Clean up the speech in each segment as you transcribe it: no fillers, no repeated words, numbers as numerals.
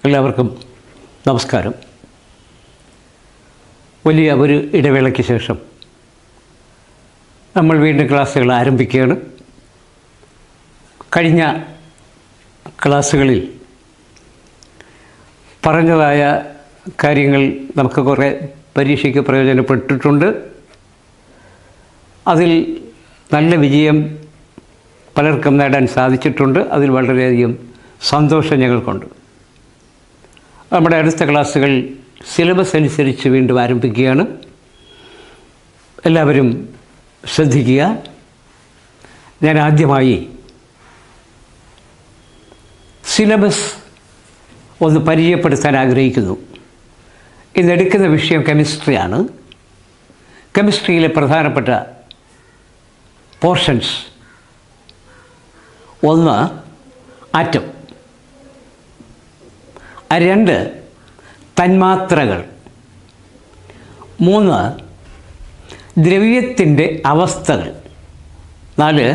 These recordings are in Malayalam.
എല്ലാവർക്കും നമസ്കാരം. വലിയ ഒരു ഇടവേളയ്ക്ക് ശേഷം നമ്മൾ വീണ്ടും ക്ലാസ്സുകൾ ആരംഭിക്കുകയാണ്. കഴിഞ്ഞ ക്ലാസ്സുകളിൽ പറഞ്ഞതായ കാര്യങ്ങൾ നമുക്ക് കുറേ പരീക്ഷയ്ക്ക് പ്രയോജനപ്പെട്ടിട്ടുണ്ട്. അതിൽ നല്ല വിജയം പലർക്കും നേടാൻ സാധിച്ചിട്ടുണ്ട്. അതിൽ വളരെയധികം സന്തോഷം ഞങ്ങൾക്കുണ്ട്. നമ്മുടെ അടുത്ത ക്ലാസ്സുകൾ സിലബസ് അനുസരിച്ച് വീണ്ടും ആരംഭിക്കുകയാണ്. എല്ലാവരും ശ്രദ്ധിക്കുക. ഞാൻ ആദ്യമായി സിലബസ് ഒന്ന് പരിചയപ്പെടുത്താൻ ആഗ്രഹിക്കുന്നു. ഇന്നെടുക്കുന്ന വിഷയം കെമിസ്ട്രിയാണ്. കെമിസ്ട്രിയിലെ പ്രധാനപ്പെട്ട പോർഷൻസ്: 1 ആറ്റം, 2 തന്മാത്രകൾ, 3 ദ്രവ്യത്തിൻ്റെ അവസ്ഥകൾ, 4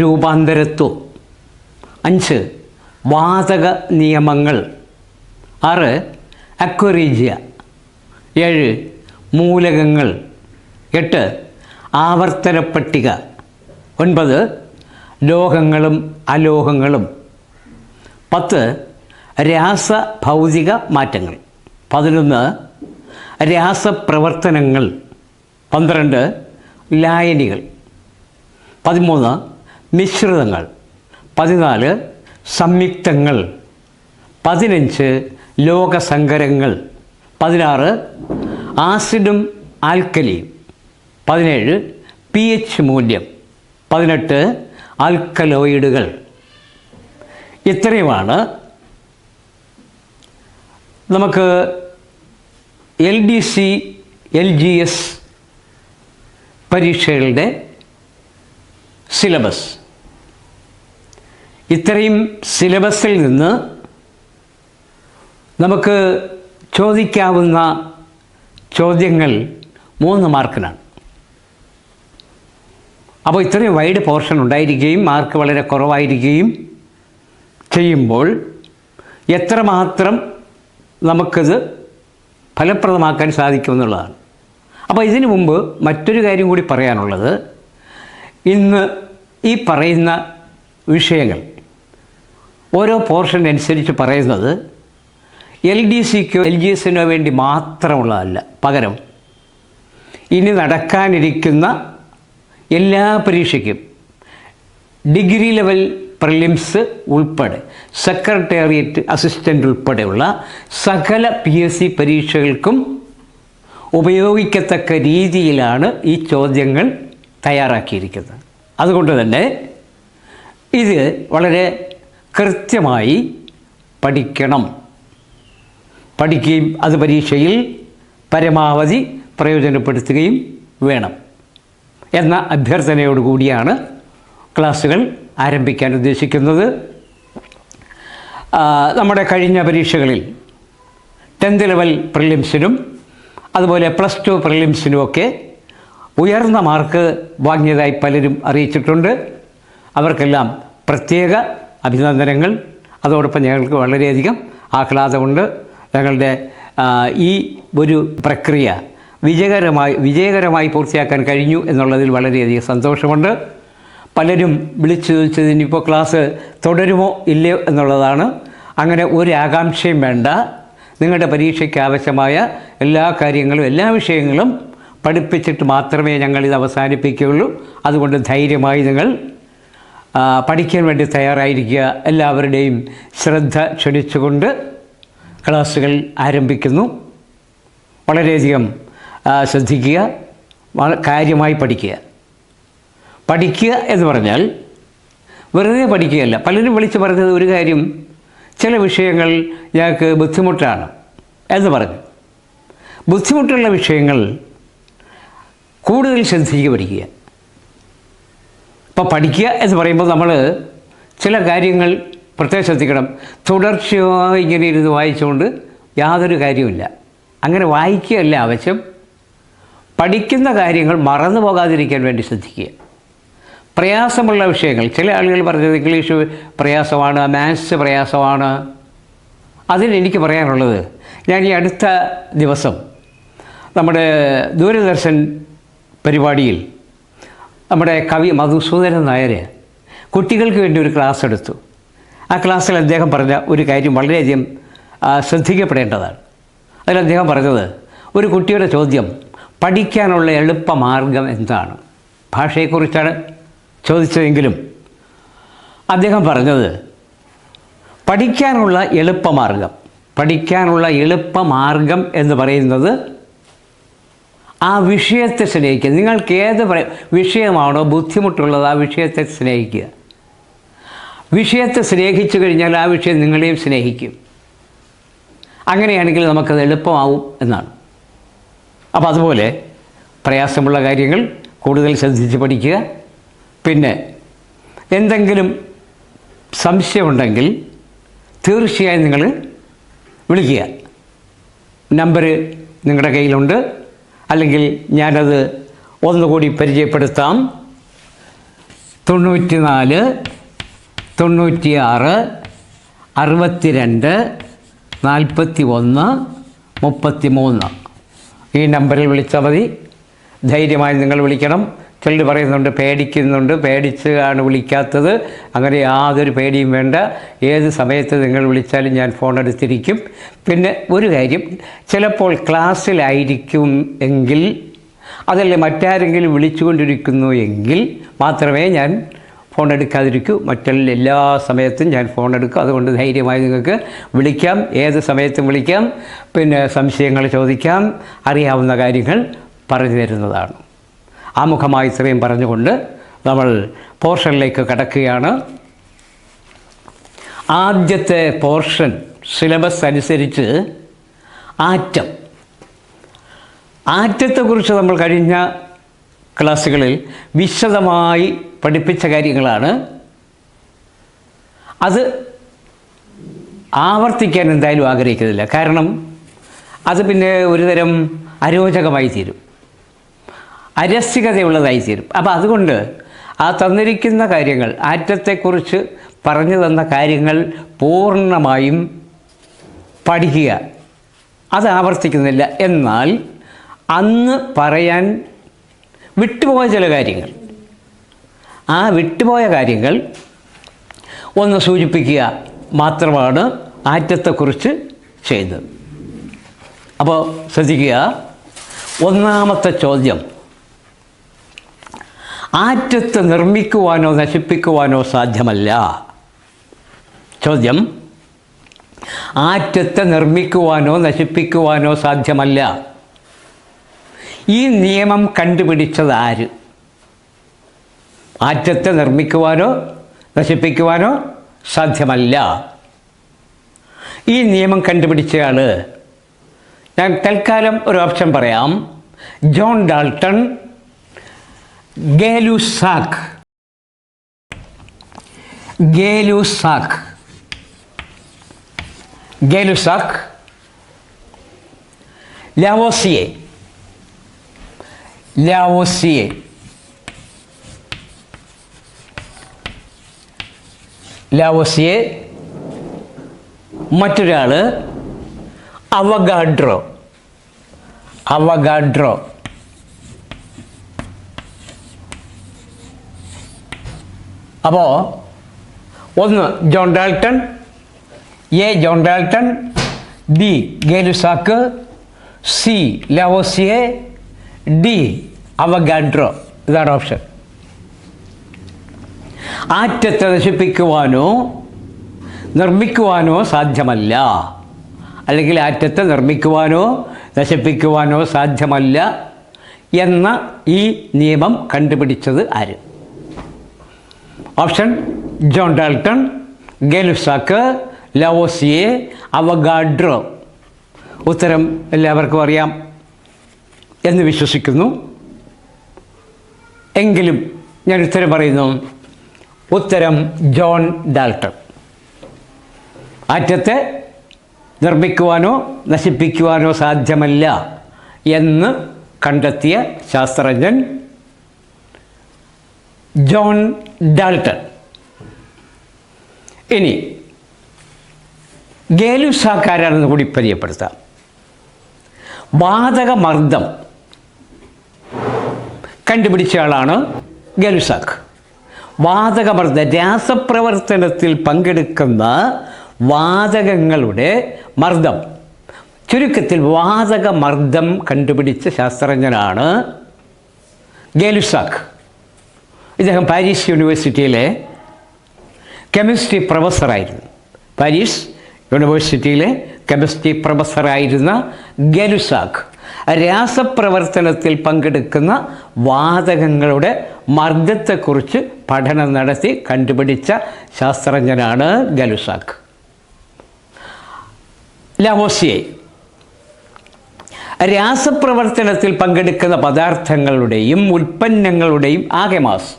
രൂപാന്തരത്വം, 5 വാതക നിയമങ്ങൾ, 6 അക്വറീജിയ, 7 മൂലകങ്ങൾ, 8 ആവർത്തന പട്ടിക, 9 ലോഹങ്ങളും അലോഹങ്ങളും, 10 രാസഭൗതിക മാറ്റങ്ങൾ, 11 രാസപ്രവർത്തനങ്ങൾ, 12 ലായനികൾ, 13 മിശ്രിതങ്ങൾ, 14 സംയുക്തങ്ങൾ, 15 ലോകസങ്കരങ്ങൾ, 16 ആസിഡും ആൽക്കലിയും, 17 pH മൂല്യം, 18 ആൽക്കലോയിഡുകൾ. ഇത്രയുമാണ് നമുക്ക് LDC LGS പരീക്ഷകളുടെ സിലബസ്. ഇത്രയും സിലബസിൽ നിന്ന് നമുക്ക് ചോദിക്കാവുന്ന ചോദ്യങ്ങൾ 3 മാർക്കിനാണ്. അപ്പോൾ ഇത്രയും വൈഡ് പോർഷൻ ഉണ്ടായിരിക്കുകയും മാർക്ക് വളരെ കുറവായിരിക്കുകയും ചെയ്യുമ്പോൾ എത്രമാത്രം നമുക്കത് ഫലപ്രദമാക്കാൻ സാധിക്കുമെന്നുള്ളതാണ്. അപ്പോൾ ഇതിനു മുമ്പ് മറ്റൊരു കാര്യം കൂടി പറയാനുള്ളത്, ഇന്ന് ഈ പറയുന്ന വിഷയങ്ങൾ ഓരോ പോർഷൻ അനുസരിച്ച് പറയുന്നത് LDCക്കോ LGSനോ വേണ്ടി മാത്രമുള്ളതല്ല. പകരം ഇനി നടക്കാനിരിക്കുന്ന എല്ലാ പരീക്ഷയ്ക്കും ഡിഗ്രി ലെവൽ പ്രിലിംസ് ഉൾപ്പെടെ സെക്രട്ടേറിയറ്റ് അസിസ്റ്റൻ്റ് ഉൾപ്പെടെയുള്ള സകല PSC പരീക്ഷകൾക്കും ഉപയോഗിക്കത്തക്ക രീതിയിലാണ് ഈ ചോദ്യങ്ങൾ തയ്യാറാക്കിയിരിക്കുന്നത്. അതുകൊണ്ട് തന്നെ ഇത് വളരെ കൃത്യമായി പഠിക്കുകയും അത് പരീക്ഷയിൽ പരമാവധി പ്രയോജനപ്പെടുത്തുകയും വേണം എന്ന അഭ്യർത്ഥനയോടുകൂടിയാണ് ക്ലാസ്സുകൾ ആരംഭിക്കാൻ ഉദ്ദേശിക്കുന്നത്. നമ്മുടെ കഴിഞ്ഞ പരീക്ഷകളിൽ 10th ലെവൽ പ്രിലിംസിനും അതുപോലെ +2 പ്രിലിംസിനുമൊക്കെ ഉയർന്ന മാർക്ക് വാങ്ങിയതായി പലരും അറിയിച്ചിട്ടുണ്ട്. അവർക്കെല്ലാം പ്രത്യേക അഭിനന്ദനങ്ങൾ. അതോടൊപ്പം ഞങ്ങൾക്ക് വളരെയധികം ആഹ്ലാദമുണ്ട്. ഞങ്ങളുടെ ഈ ഒരു പ്രക്രിയ വിജയകരമായി പൂർത്തിയാക്കാൻ കഴിഞ്ഞു എന്നുള്ളതിൽ വളരെയധികം സന്തോഷമുണ്ട്. പലരും വിളിച്ചു ചോദിച്ചത് ഇനിയിപ്പോൾ ക്ലാസ് തുടരുമോ ഇല്ലയോ എന്നുള്ളതാണ്. അങ്ങനെ ഒരു ആകാംക്ഷയും വേണ്ട. നിങ്ങളുടെ പരീക്ഷയ്ക്ക് ആവശ്യമായ എല്ലാ കാര്യങ്ങളും എല്ലാ വിഷയങ്ങളും പഠിപ്പിച്ചിട്ട് മാത്രമേ ഞങ്ങളിത് അവസാനിപ്പിക്കുകയുള്ളൂ. അതുകൊണ്ട് ധൈര്യമായി നിങ്ങൾ പഠിക്കാൻ വേണ്ടി തയ്യാറായിരിക്കുക. എല്ലാവരുടെയും ശ്രദ്ധ ക്ഷണിച്ചുകൊണ്ട് ക്ലാസ്സുകൾ ആരംഭിക്കുന്നു. വളരെയധികം ശ്രദ്ധിക്കുക, കാര്യമായി പഠിക്കുക. പഠിക്കുക എന്ന് പറഞ്ഞാൽ വെറുതെ പഠിക്കുകയല്ല. പലരും വിളിച്ച് പറഞ്ഞത് ഒരു കാര്യം, ചില വിഷയങ്ങൾ ഞങ്ങൾക്ക് ബുദ്ധിമുട്ടാണ് എന്ന് പറഞ്ഞു. ബുദ്ധിമുട്ടുള്ള വിഷയങ്ങൾ കൂടുതൽ ശ്രദ്ധിക്കുക, പഠിക്കുക. ഇപ്പോൾ പഠിക്കുക എന്ന് പറയുമ്പോൾ നമ്മൾ ചില കാര്യങ്ങൾ പ്രത്യേകം ശ്രദ്ധിക്കണം. തുടർച്ചയായി ഇങ്ങനെ ഇരുന്ന് വായിച്ചുകൊണ്ട് യാതൊരു കാര്യമില്ല. അങ്ങനെ വായിക്കുകയല്ല ആവശ്യം. പഠിക്കുന്ന കാര്യങ്ങൾ മറന്നു പോകാതിരിക്കാൻ വേണ്ടി ശ്രദ്ധിക്കുക. പ്രയാസമുള്ള വിഷയങ്ങൾ, ചില ആളുകൾ പറഞ്ഞത് ഇംഗ്ലീഷ് പ്രയാസമാണ്, മാത്സ് പ്രയാസമാണ്, അതിനെനിക്ക് പറയാനുള്ളത്, ഞാൻ ഈ അടുത്ത ദിവസം നമ്മുടെ ദൂരദർശൻ പരിപാടിയിൽ നമ്മുടെ കവി മധുസൂദനൻ നായർ കുട്ടികൾക്ക് വേണ്ടി ഒരു ക്ലാസ് എടുത്തു. ആ ക്ലാസ്സിൽ അദ്ദേഹം പറഞ്ഞ ഒരു കാര്യം വളരെയധികം ശ്രദ്ധിക്കപ്പെടേണ്ടതാണ്. അതിൽ അദ്ദേഹം പറഞ്ഞത്, ഒരു കുട്ടിയുടെ ചോദ്യം പഠിക്കാനുള്ള എളുപ്പമാർഗം എന്താണ്? ഭാഷയെക്കുറിച്ചാണ് ചോദിച്ചതെങ്കിലും അദ്ദേഹം പറഞ്ഞത് പഠിക്കാനുള്ള എളുപ്പമാർഗം എന്ന് പറയുന്നത് ആ വിഷയത്തെ സ്നേഹിക്കുക. നിങ്ങൾക്ക് ഏത് വിഷയമാണോ ബുദ്ധിമുട്ടുള്ളത് ആ വിഷയത്തെ സ്നേഹിക്കുക. വിഷയത്തെ സ്നേഹിച്ചു കഴിഞ്ഞാൽ ആ വിഷയം നിങ്ങളെയും സ്നേഹിക്കും. അങ്ങനെയാണെങ്കിൽ നമുക്കത് എളുപ്പമാവും എന്നാണ്. അപ്പോൾ അതുപോലെ പ്രയാസമുള്ള കാര്യങ്ങൾ കൂടുതൽ ശ്രദ്ധിച്ച് പഠിക്കുക. പിന്നെ എന്തെങ്കിലും സംശയമുണ്ടെങ്കിൽ തീർച്ചയായും നിങ്ങൾ വിളിക്കുക. നമ്പർ നിങ്ങളുടെ കയ്യിലുണ്ട്, അല്ലെങ്കിൽ ഞാനത് ഒന്നുകൂടി പരിചയപ്പെടുത്താം. 94 96 62 41 33 ഈ നമ്പറിൽ വിളിച്ചാൽ മതി. ധൈര്യമായി നിങ്ങൾ വിളിക്കണം. ചിലർ പറയുന്നുണ്ട് പേടിച്ച് ആണ് വിളിക്കാത്തത്. അങ്ങനെ യാതൊരു പേടിയും വേണ്ട. ഏത് സമയത്ത് നിങ്ങൾ വിളിച്ചാലും ഞാൻ ഫോൺ എടുത്തിരിക്കും. പിന്നെ ഒരു കാര്യം, ചിലപ്പോൾ ക്ലാസ്സിലായിരിക്കും എങ്കിൽ, അതല്ലേ മറ്റാരെങ്കിലും വിളിച്ചുകൊണ്ടിരിക്കുന്നു എങ്കിൽ മാത്രമേ ഞാൻ ഫോൺ എടുക്കാതിരിക്കൂ. എല്ലാ സമയത്തും ഞാൻ ഫോൺ എടുക്കും. അതുകൊണ്ട് ധൈര്യമായി നിങ്ങൾക്ക് വിളിക്കാം, ഏത് സമയത്തും വിളിക്കാം. പിന്നെ സംശയങ്ങൾ ചോദിക്കാം, അറിയാവുന്ന കാര്യങ്ങൾ പറഞ്ഞു തരുന്നതാണ്. ആമുഖമായി ഇത്രയും പറഞ്ഞുകൊണ്ട് നമ്മൾ പോർഷനിലേക്ക് കടക്കുകയാണ്. ആദ്യത്തെ പോർഷൻ സിലബസ് അനുസരിച്ച് ആറ്റത്തെക്കുറിച്ച് നമ്മൾ കഴിഞ്ഞ ക്ലാസ്സുകളിൽ വിശദമായി പഠിപ്പിച്ച കാര്യങ്ങളാണ്. അത് ആവർത്തിക്കാൻ എന്തായാലും ആഗ്രഹിക്കുന്നില്ല. കാരണം അത് പിന്നെ ഒരുതരം അരോചകമായി തീരും, അരസികതയുള്ളതായി തീരും. അപ്പോൾ അതുകൊണ്ട് ആ തന്നിരിക്കുന്ന കാര്യങ്ങൾ, ആറ്റത്തെക്കുറിച്ച് പറഞ്ഞു തന്ന കാര്യങ്ങൾ പൂർണ്ണമായും പഠിക്കുക. അത് ആവർത്തിക്കുന്നില്ല. എന്നാൽ അന്ന് പറയാൻ വിട്ടുപോയ ചില കാര്യങ്ങൾ, ആ വിട്ടുപോയ കാര്യങ്ങൾ ഒന്ന് സൂചിപ്പിക്കുക മാത്രമാണ് ആറ്റത്തെക്കുറിച്ച് ചെയ്തത്. അപ്പോൾ ശ്രദ്ധിക്കുക. ഒന്നാമത്തെ ചോദ്യം, ആറ്റത്തെ നിർമ്മിക്കുവാനോ നശിപ്പിക്കുവാനോ സാധ്യമല്ല. ചോദ്യം, ആറ്റത്തെ നിർമ്മിക്കുവാനോ നശിപ്പിക്കുവാനോ സാധ്യമല്ല. ഈ നിയമം കണ്ടുപിടിച്ചത് ആര്? ആറ്റത്തെ നിർമ്മിക്കുവാനോ നശിപ്പിക്കുവാനോ സാധ്യമല്ല. ഈ നിയമം കണ്ടുപിടിച്ചയാൾ, ഞാൻ തൽക്കാലം ഒരു ഓപ്ഷൻ പറയാം. ജോൺ ഡാൾട്ടൺ, ഗേ-ലുസാക്ക്, ലാവോസിയെ, മറ്റൊരാൾ അവഗാഡ്രോ. അപ്പോൾ ഒന്ന് John Dalton, John Dalton, B Gay Lussac, C Lavoisier, D Avogadro. ഇതാണ് ഓപ്ഷൻ. ആറ്റത്തെ നശിപ്പിക്കുവാനോ നിർമ്മിക്കുവാനോ സാധ്യമല്ല, അല്ലെങ്കിൽ ആറ്റത്തെ നിർമ്മിക്കുവാനോ നശിപ്പിക്കുവാനോ സാധ്യമല്ല എന്ന ഈ നിയമം കണ്ടുപിടിച്ചത് ആര്? Option John Dalton, Gay Lussac, Lavoisier, Avogadro. ഉത്തരം എല്ലാവർക്കും അറിയാം എന്ന് വിശ്വസിക്കുന്നു. എങ്കിലും ഞാൻ ഉത്തരം പറയുന്നു. ഉത്തരം ജോൺ ഡാൾട്ടൺ. ആറ്റത്തെ നിർമ്മിക്കുവാനോ നശിപ്പിക്കുവാനോ സാധ്യമല്ല എന്ന് കണ്ടെത്തിയ ശാസ്ത്രജ്ഞൻ ജോൺ ഡാൾട്ടൺ. ഇനി ഗേ-ലുസാക്ക് ആരാണെന്ന് കൂടി പരിചയപ്പെടുത്താം. വാതകമർദ്ദം കണ്ടുപിടിച്ച ആളാണ് ഗേ-ലുസാക്ക്. വാതകമർദ്ദ രാസപ്രവർത്തനത്തിൽ പങ്കെടുക്കുന്ന വാതകങ്ങളുടെ മർദ്ദം, ചുരുക്കത്തിൽ വാതകമർദ്ദം കണ്ടുപിടിച്ച ശാസ്ത്രജ്ഞനാണ് ഗേ-ലുസാക്ക്. ഇദ്ദേഹം പാരീസ് യൂണിവേഴ്സിറ്റിയിലെ കെമിസ്ട്രി പ്രൊഫസറായിരുന്നു. പാരീസ് യൂണിവേഴ്സിറ്റിയിലെ കെമിസ്ട്രി പ്രൊഫസറായിരുന്ന ഗേ-ലുസാക്ക് രാസപ്രവർത്തനത്തിൽ പങ്കെടുക്കുന്ന വാതകങ്ങളുടെ മർദ്ദത്തെക്കുറിച്ച് പഠനം നടത്തി കണ്ടുപിടിച്ച ശാസ്ത്രജ്ഞനാണ് ഗേ-ലുസാക്ക്. ലാവോസിയെ രാസപ്രവർത്തനത്തിൽ പങ്കെടുക്കുന്ന പദാർത്ഥങ്ങളുടെയും ഉൽപ്പന്നങ്ങളുടെയും ആകെ മാസ്,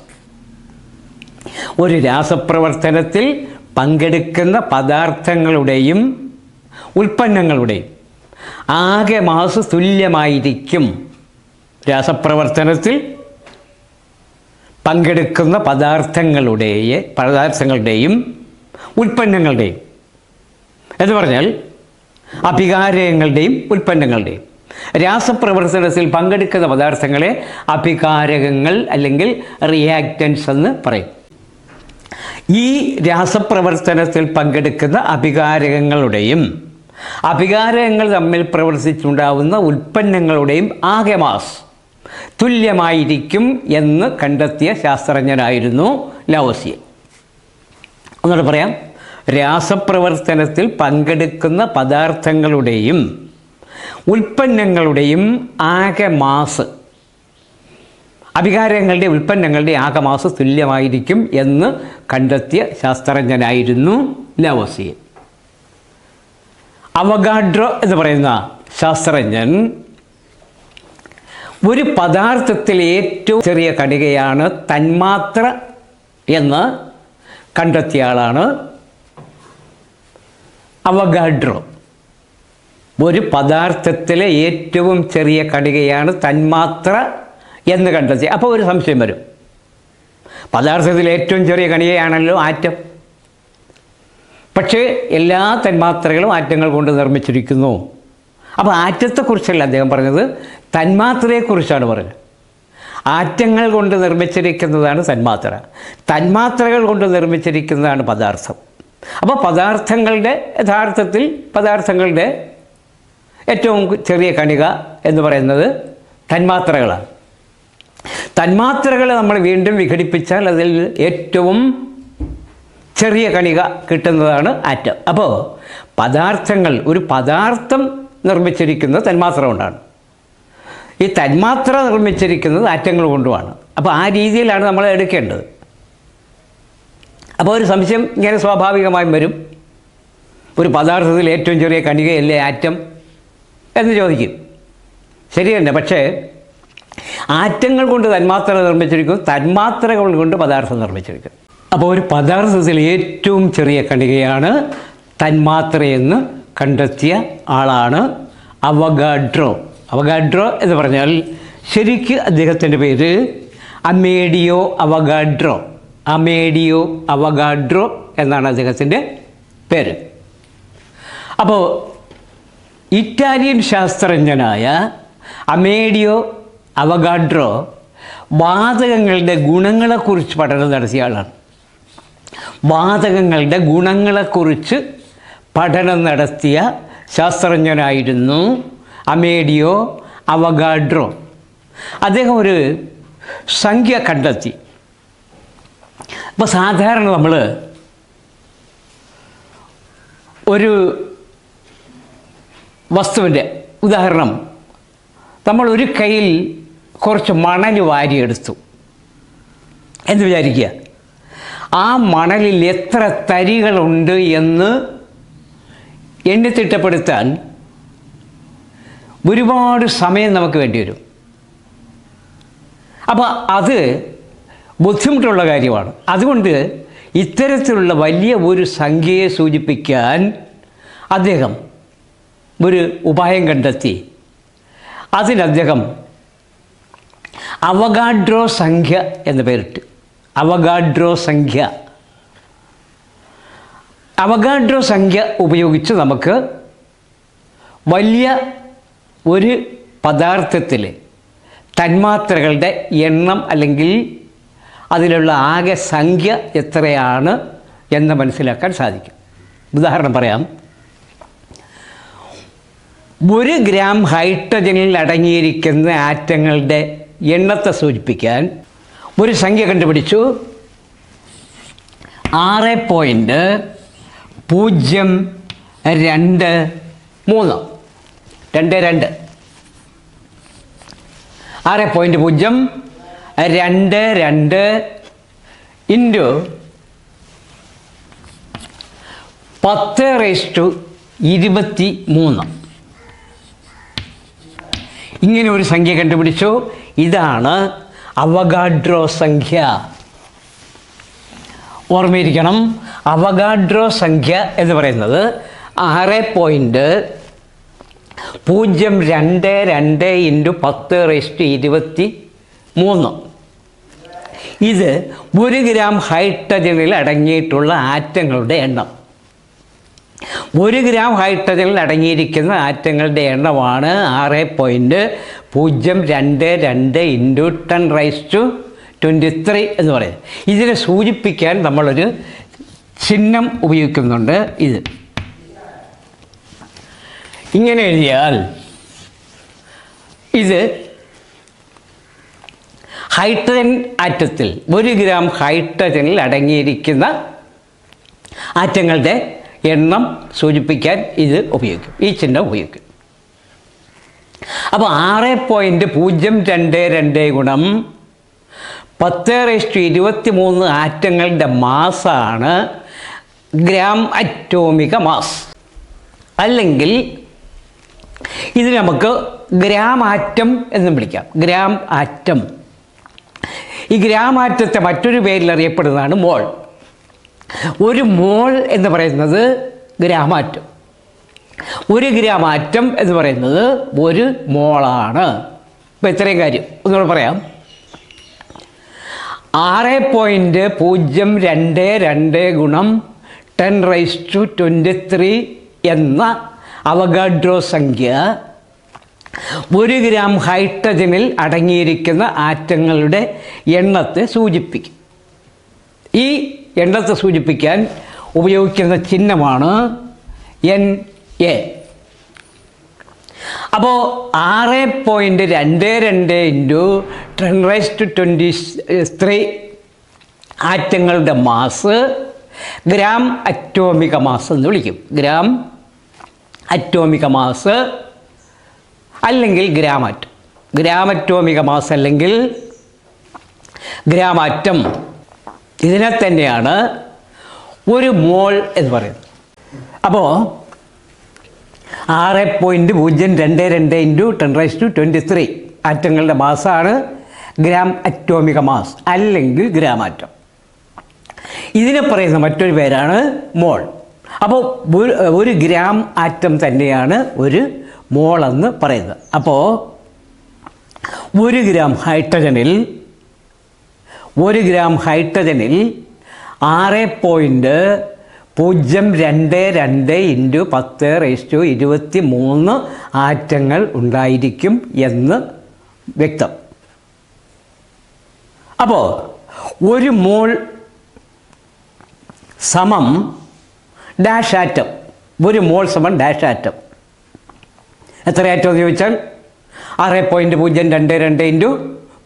ഒരു രാസപ്രവർത്തനത്തിൽ പങ്കെടുക്കുന്ന പദാർത്ഥങ്ങളുടെയും ഉൽപ്പന്നങ്ങളുടെയും ആകെ മാസ് തുല്യമായിരിക്കും. രാസപ്രവർത്തനത്തിൽ പങ്കെടുക്കുന്ന പദാർത്ഥങ്ങളുടെയും ഉൽപ്പന്നങ്ങളുടെയും എന്ന് പറഞ്ഞാൽ അഭികാരകങ്ങളുടെയും ഉൽപ്പന്നങ്ങളുടെയും. രാസപ്രവർത്തനത്തിൽ പങ്കെടുക്കുന്ന പദാർത്ഥങ്ങളെ അഭികാരകങ്ങൾ അല്ലെങ്കിൽ റിയാക്റ്റൻസ് എന്ന് പറയും. ഈ രാസപ്രവർത്തനത്തിൽ പങ്കെടുക്കുന്ന അഭികാരകങ്ങൾ തമ്മിൽ പ്രവർത്തിച്ചുണ്ടാവുന്ന ഉൽപ്പന്നങ്ങളുടെയും ആകെ മാസ് തുല്യമായിരിക്കും എന്ന് കണ്ടെത്തിയ ശാസ്ത്രജ്ഞനായിരുന്നു ലാവോസിയെ. ഒന്നുകൂടെ പറയാം. രാസപ്രവർത്തനത്തിൽ പങ്കെടുക്കുന്ന പദാർത്ഥങ്ങളുടെയും ഉൽപ്പന്നങ്ങളുടെയും ആകെ മാസ്, അഭികാരങ്ങളുടെ ഉൽപ്പന്നങ്ങളുടെ ആകെ മാസ് തുല്യമായിരിക്കും എന്ന് കണ്ടെത്തിയ ശാസ്ത്രജ്ഞനായിരുന്നു ലാവോസിയെ. അവഗാഡ്രോ എന്ന് പറയുന്ന ശാസ്ത്രജ്ഞൻ ഒരു പദാർത്ഥത്തിൽ ഏറ്റവും ചെറിയ കണികയാണ് തന്മാത്ര എന്ന് കണ്ടെത്തിയ ആളാണ് അവഗാഡ്രോ. ഒരു പദാർത്ഥത്തിലെ ഏറ്റവും ചെറിയ കണികയാണ് തന്മാത്ര എന്ന് കണ്ടെത്തി. അപ്പോൾ ഒരു സംശയം വരും, പദാർത്ഥത്തിലെ ഏറ്റവും ചെറിയ കണികയാണല്ലോ ആറ്റം. പക്ഷേ എല്ലാ തന്മാത്രകളും ആറ്റങ്ങൾ കൊണ്ട് നിർമ്മിച്ചിരിക്കുന്നു. അപ്പോൾ ആറ്റത്തെക്കുറിച്ചല്ല അദ്ദേഹം പറഞ്ഞത്, തന്മാത്രയെക്കുറിച്ചാണ് പറഞ്ഞത്. ആറ്റങ്ങൾ കൊണ്ട് നിർമ്മിച്ചിരിക്കുന്നതാണ് തന്മാത്ര, തന്മാത്രകൾ കൊണ്ട് നിർമ്മിച്ചിരിക്കുന്നതാണ് പദാർത്ഥം. അപ്പോൾ യഥാർത്ഥത്തിൽ പദാർത്ഥങ്ങളുടെ ഏറ്റവും ചെറിയ കണിക എന്ന് പറയുന്നത് തന്മാത്രകളാണ്. തന്മാത്രകളെ നമ്മൾ വീണ്ടും വിഘടിപ്പിച്ചാൽ അതിൽ ഏറ്റവും ചെറിയ കണിക കിട്ടുന്നതാണ് ആറ്റം. അപ്പോൾ ഒരു പദാർത്ഥം നിർമ്മിച്ചിരിക്കുന്നത് തന്മാത്ര കൊണ്ടാണ്, ഈ തന്മാത്ര നിർമ്മിച്ചിരിക്കുന്നത് ആറ്റങ്ങൾ കൊണ്ടുമാണ്. അപ്പോൾ ആ രീതിയിലാണ് നമ്മൾ എടുക്കേണ്ടത്. അപ്പോൾ ഒരു സംശയം ഇങ്ങനെ സ്വാഭാവികമായും വരും, ഒരു പദാർത്ഥത്തിൽ ഏറ്റവും ചെറിയ കണികയല്ലേ ആറ്റം എന്ന് ചോദിക്കും. ശരി തന്നെ. പക്ഷേ ആറ്റങ്ങൾ കൊണ്ട് തന്മാത്ര നിർമ്മിച്ചിരിക്കുന്നു, തന്മാത്രകൾ കൊണ്ട് പദാർത്ഥം നിർമ്മിച്ചിരിക്കുന്നു. അപ്പോൾ ഒരു പദാർത്ഥത്തിൽ ഏറ്റവും ചെറിയ കണികയാണ് തന്മാത്രയെന്ന് കണ്ടെത്തിയ ആളാണ് അവഗാഡ്രോ. അവഗാഡ്രോ എന്ന് പറഞ്ഞാൽ ശരിക്ക് അദ്ദേഹത്തിൻ്റെ പേര് അമേഡിയോ അവഗാഡ്രോ. അമേഡിയോ അവഗാഡ്രോ എന്നാണ് അദ്ദേഹത്തിൻ്റെ പേര്. അപ്പോൾ ഇറ്റാലിയൻ ശാസ്ത്രജ്ഞനായ അമേഡിയോ അവഗാഡ്രോ വാതകങ്ങളുടെ ഗുണങ്ങളെക്കുറിച്ച് പഠനം നടത്തിയ ആളാണ്. വാതകങ്ങളുടെ ഗുണങ്ങളെക്കുറിച്ച് പഠനം നടത്തിയ ശാസ്ത്രജ്ഞനായിരുന്നു അമേഡിയോ അവഗാഡ്രോ. അദ്ദേഹം ഒരു സംഖ്യ കണ്ടെത്തി. അപ്പോൾ സാധാരണ നമ്മൾ ഒരു വസ്തുവിൻ്റെ ഉദാഹരണം, നമ്മൾ ഒരു കയ്യിൽ കുറച്ച് മണൽ വാരിയെടുത്തു എന്ന് വിചാരിക്കുക. ആ മണലിൽ എത്ര തരികളുണ്ട് എന്ന് എണ്ണിത്തിട്ടപ്പെടുത്താൻ ഒരുപാട് സമയം നമുക്ക് വേണ്ടി വരും. അപ്പോൾ അത് ബുദ്ധിമുട്ടുള്ള കാര്യമാണ്. അതുകൊണ്ട് ഇത്തരത്തിലുള്ള വലിയ ഒരു സംഖ്യയെ സൂചിപ്പിക്കാൻ അദ്ദേഹം ഒരു ഉപായം കണ്ടെത്തി. അതിനദ്ദേഹം അവഗാഡ്രോ സംഖ്യ എന്ന് പേരിട്ട്. അവഗാഡ്രോ സംഖ്യ. അവഗാഡ്രോ സംഖ്യ ഉപയോഗിച്ച് നമുക്ക് വലിയ ഒരു പദാർത്ഥത്തിൽ തന്മാത്രകളുടെ എണ്ണം അല്ലെങ്കിൽ അതിലുള്ള ആകെ സംഖ്യ എത്രയാണ് എന്ന് മനസ്സിലാക്കാൻ സാധിക്കും. ഉദാഹരണം പറയാം. 1 ഗ്രാം ഹൈഡ്രജനിൽ അടങ്ങിയിരിക്കുന്ന ആറ്റങ്ങളുടെ എണ്ണത്തെ സൂചിപ്പിക്കാൻ ഒരു സംഖ്യ കണ്ടുപിടിച്ചു. 6.023 22 6.022 ഇൻറ്റു 10⁻23 ഇങ്ങനെ ഒരു സംഖ്യ കണ്ടുപിടിച്ചു. ഇതാണ് അവഗാഡ്രോ സംഖ്യ. ഓർമ്മയിരിക്കണം, അവഗാഡ്രോ സംഖ്യ എന്ന് പറയുന്നത് 6.022 ഇൻറ്റു 10⁻23. ഇത് 1 ഗ്രാം ഹൈഡ്രജനിൽ അടങ്ങിയിട്ടുള്ള ആറ്റങ്ങളുടെ എണ്ണം. 1 ഗ്രാം ഹൈഡ്രജനിൽ അടങ്ങിയിരിക്കുന്ന ആറ്റങ്ങളുടെ എണ്ണമാണ് 6.022 ഇൻറ്റു 10⁻23 എന്ന് പറയുന്നത്. ഇതിനെ സൂചിപ്പിക്കാൻ നമ്മളൊരു ചിഹ്നം ഉപയോഗിക്കുന്നുണ്ട്. ഇത് ഇങ്ങനെ എഴുതിയാൽ ഇത് ഹൈഡ്രജൻ ആറ്റത്തിൽ 1 ഗ്രാം ഹൈഡ്രജനിൽ അടങ്ങിയിരിക്കുന്ന ആറ്റങ്ങളുടെ എണ്ണം സൂചിപ്പിക്കാൻ ഇത് ഉപയോഗിക്കും, ഈ ചിഹ്നം ഉപയോഗിക്കും. അപ്പോൾ 6.022 ഗുണം 10⁻23 ആറ്റങ്ങളുടെ മാസാണ് ഗ്രാം അറ്റോമിക മാസ്. അല്ലെങ്കിൽ ഇത് നമുക്ക് ഗ്രാം ആറ്റം എന്നും വിളിക്കാം. Gram atom. ഈ ഗ്രാം ആറ്റത്തെ മറ്റൊരു പേരിൽ അറിയപ്പെടുന്നതാണ് മോൾ. ഒരു മോൾ എന്ന് പറയുന്നത് ഗ്രാമാറ്റം. 1 ഗ്രാം ആറ്റം എന്ന് പറയുന്നത് 1 മോളാണ്. ഇപ്പോൾ ഇത്രയും കാര്യം ഒന്നുകൂടെ പറയാം. 6.022 ഗുണം 10⁻23 എന്ന അവഗാഡ്രോ സംഖ്യ 1 ഗ്രാം ഹൈഡ്രജനിൽ അടങ്ങിയിരിക്കുന്ന ആറ്റങ്ങളുടെ എണ്ണത്തെ സൂചിപ്പിക്കും. ഈ എണ്ണത്തെ സൂചിപ്പിക്കാൻ ഉപയോഗിക്കുന്ന ചിഹ്നമാണ് Na. അപ്പോൾ 6.22 ഇൻറ്റു 10⁻23 ആറ്റങ്ങളുടെ മാസ് ഗ്രാം അറ്റോമിക മാസ് എന്ന് വിളിക്കും. ഗ്രാം അറ്റോമിക മാസ് അല്ലെങ്കിൽ ഗ്രാമാറ്റം. ഗ്രാമറ്റോമിക മാസ് അല്ലെങ്കിൽ ഗ്രാമാറ്റം. ഇതിനെ തന്നെയാണ് ഒരു മോൾ എന്ന് പറയുന്നത്. അപ്പോൾ 6.022 ഇൻറ്റു 10⁻23 ആറ്റങ്ങളുടെ മാസാണ് ഗ്രാം അറ്റോമിക മാസ് അല്ലെങ്കിൽ ഗ്രാമാറ്റം. ഇതിനെ പറയുന്ന മറ്റൊരു പേരാണ് മോൾ. അപ്പോൾ 1 ഗ്രാം ആറ്റം തന്നെയാണ് ഒരു മോൾ എന്ന് പറയുന്നത്. അപ്പോൾ 1 ഗ്രാം ഹൈഡ്രജനിൽ 6.022 ഇൻറ്റു 10⁻23 ആറ്റങ്ങൾ ഉണ്ടായിരിക്കും എന്ന് വ്യക്തം. അപ്പോൾ 1 മോൾ സമം ഡാഷ് ആറ്റം. 1 മോൾ സമം ഡാഷ് ആറ്റം. എത്ര ആറ്റം എന്ന് ചോദിച്ചാൽ 6.022 ഇൻറ്റു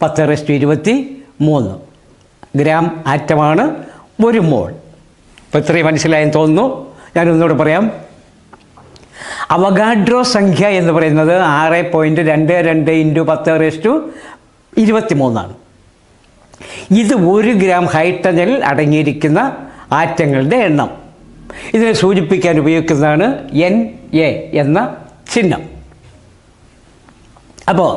10⁻23 ഗ്രാം ആറ്റമാണ് 1 മോൾ. ഇപ്പോൾ ഇത്രയും മനസ്സിലായെന്ന് തോന്നുന്നു. ഞാനൊന്നുകൂടെ പറയാം. അവഗാഡ്രോ സംഖ്യ എന്ന് പറയുന്നത് 6.22 ഇൻറ്റു 10⁻23 ഇത് 1 ഗ്രാം ഹൈഡ്രജനിൽ അടങ്ങിയിരിക്കുന്ന ആറ്റങ്ങളുടെ എണ്ണം. ഇതിനെ സൂചിപ്പിക്കാൻ ഉപയോഗിക്കുന്നതാണ് Na എന്ന ചിഹ്നം. അപ്പോൾ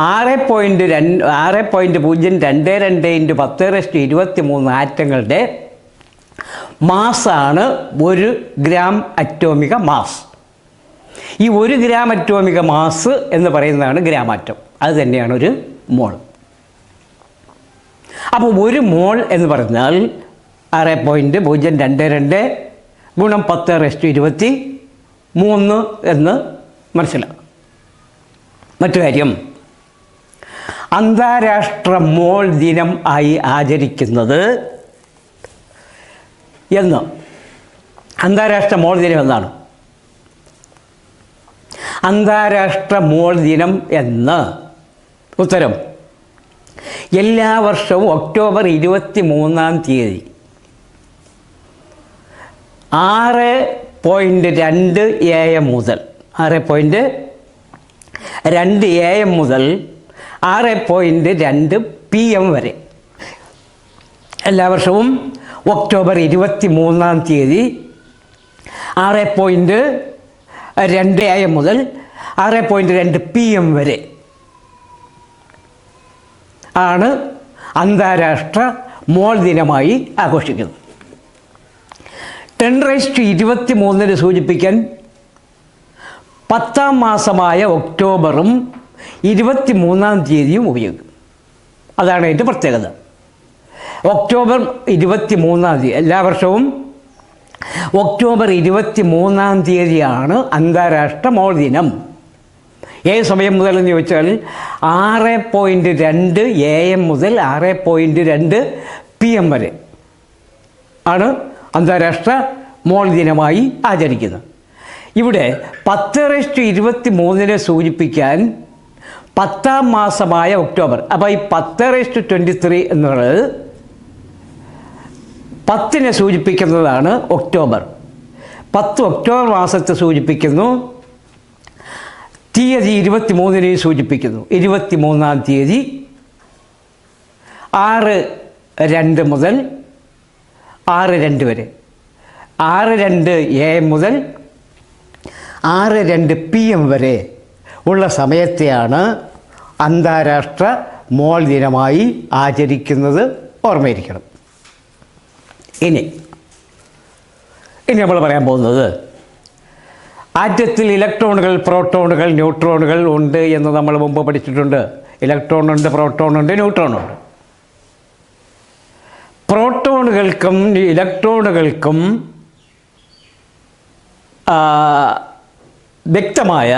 6.022 ഇൻറ്റു 10⁻23 ആറ്റങ്ങളുടെ മാസാണ് 1 ഗ്രാം അറ്റോമിക മാസ്. ഈ 1 ഗ്രാം അറ്റോമിക മാസ് എന്ന് പറയുന്നതാണ് ഗ്രാമാറ്റം. അത് തന്നെയാണ് ഒരു മോൾ. അപ്പോൾ 1 മോൾ എന്ന് പറഞ്ഞാൽ 6.022 ഗുണം 10⁻23 എന്ന് മനസ്സിലാക്കും. മറ്റു കാര്യം, അന്താരാഷ്ട്ര മോൾ ദിനം ആയി ആചരിക്കുന്നത് എന്ന്. അന്താരാഷ്ട്ര മോൾ ദിനം എന്നാണ്. അന്താരാഷ്ട്ര മോൾ ദിനം എന്ന് ഉത്തരം എല്ലാ വർഷവും ഒക്ടോബർ 23 6.2 AM മുതൽ 6.2 AM മുതൽ 6.2 PM വരെ. എല്ലാ വർഷവും ഒക്ടോബർ 23 6.2 AM മുതൽ 6.2 PM വരെ ആണ് അന്താരാഷ്ട്ര മോൾ ദിനമായി ആഘോഷിക്കുന്നത്. 10⁻23 സൂചിപ്പിക്കാൻ 10ാം മാസമായ ഒക്ടോബറും 23 ഉപയോഗിക്കും. അതാണ് അതിൻ്റെ പ്രത്യേകത. ഒക്ടോബർ 23 എല്ലാ വർഷവും ഒക്ടോബർ 23 അന്താരാഷ്ട്ര മോൾ ദിനം. ഏത് സമയം മുതലെന്ന് ചോദിച്ചാൽ 6.2 AM മുതൽ 6.2 PM വരെ ആണ് അന്താരാഷ്ട്ര മോൾ ദിനമായി ആചരിക്കുന്നത്. ഇവിടെ 10⁻23 സൂചിപ്പിക്കാൻ 10ാം മാസമായ ഒക്ടോബർ. അപ്പോൾ ഈ 10⁻23 എന്നുള്ളത് 10നെ സൂചിപ്പിക്കുന്നതാണ് ഒക്ടോബർ. 10 ഒക്ടോബർ മാസത്തെ സൂചിപ്പിക്കുന്നു. തീയതി 23 സൂചിപ്പിക്കുന്നു. 23 6:02 മുതൽ 6:02 വരെ. 6:02 AM മുതൽ 6:02 PM വരെ ഉള്ള സമയത്തെയാണ് അന്താരാഷ്ട്ര മോൾ ദിനമായി ആചരിക്കുന്നത്. ഓർമ്മയിരിക്കണം. ഇനി നമ്മൾ പറയാൻ പോകുന്നത് ആറ്റത്തിൽ ഇലക്ട്രോണുകൾ, പ്രോട്ടോണുകൾ, ന്യൂട്രോണുകൾ ഉണ്ട് എന്ന് നമ്മൾ മുമ്പ് പഠിച്ചിട്ടുണ്ട്. ഇലക്ട്രോണുണ്ട്, പ്രോട്ടോണുണ്ട്, ന്യൂട്രോണുണ്ട്. പ്രോട്ടോണുകൾക്കും ഇലക്ട്രോണുകൾക്കും വ്യക്തമായ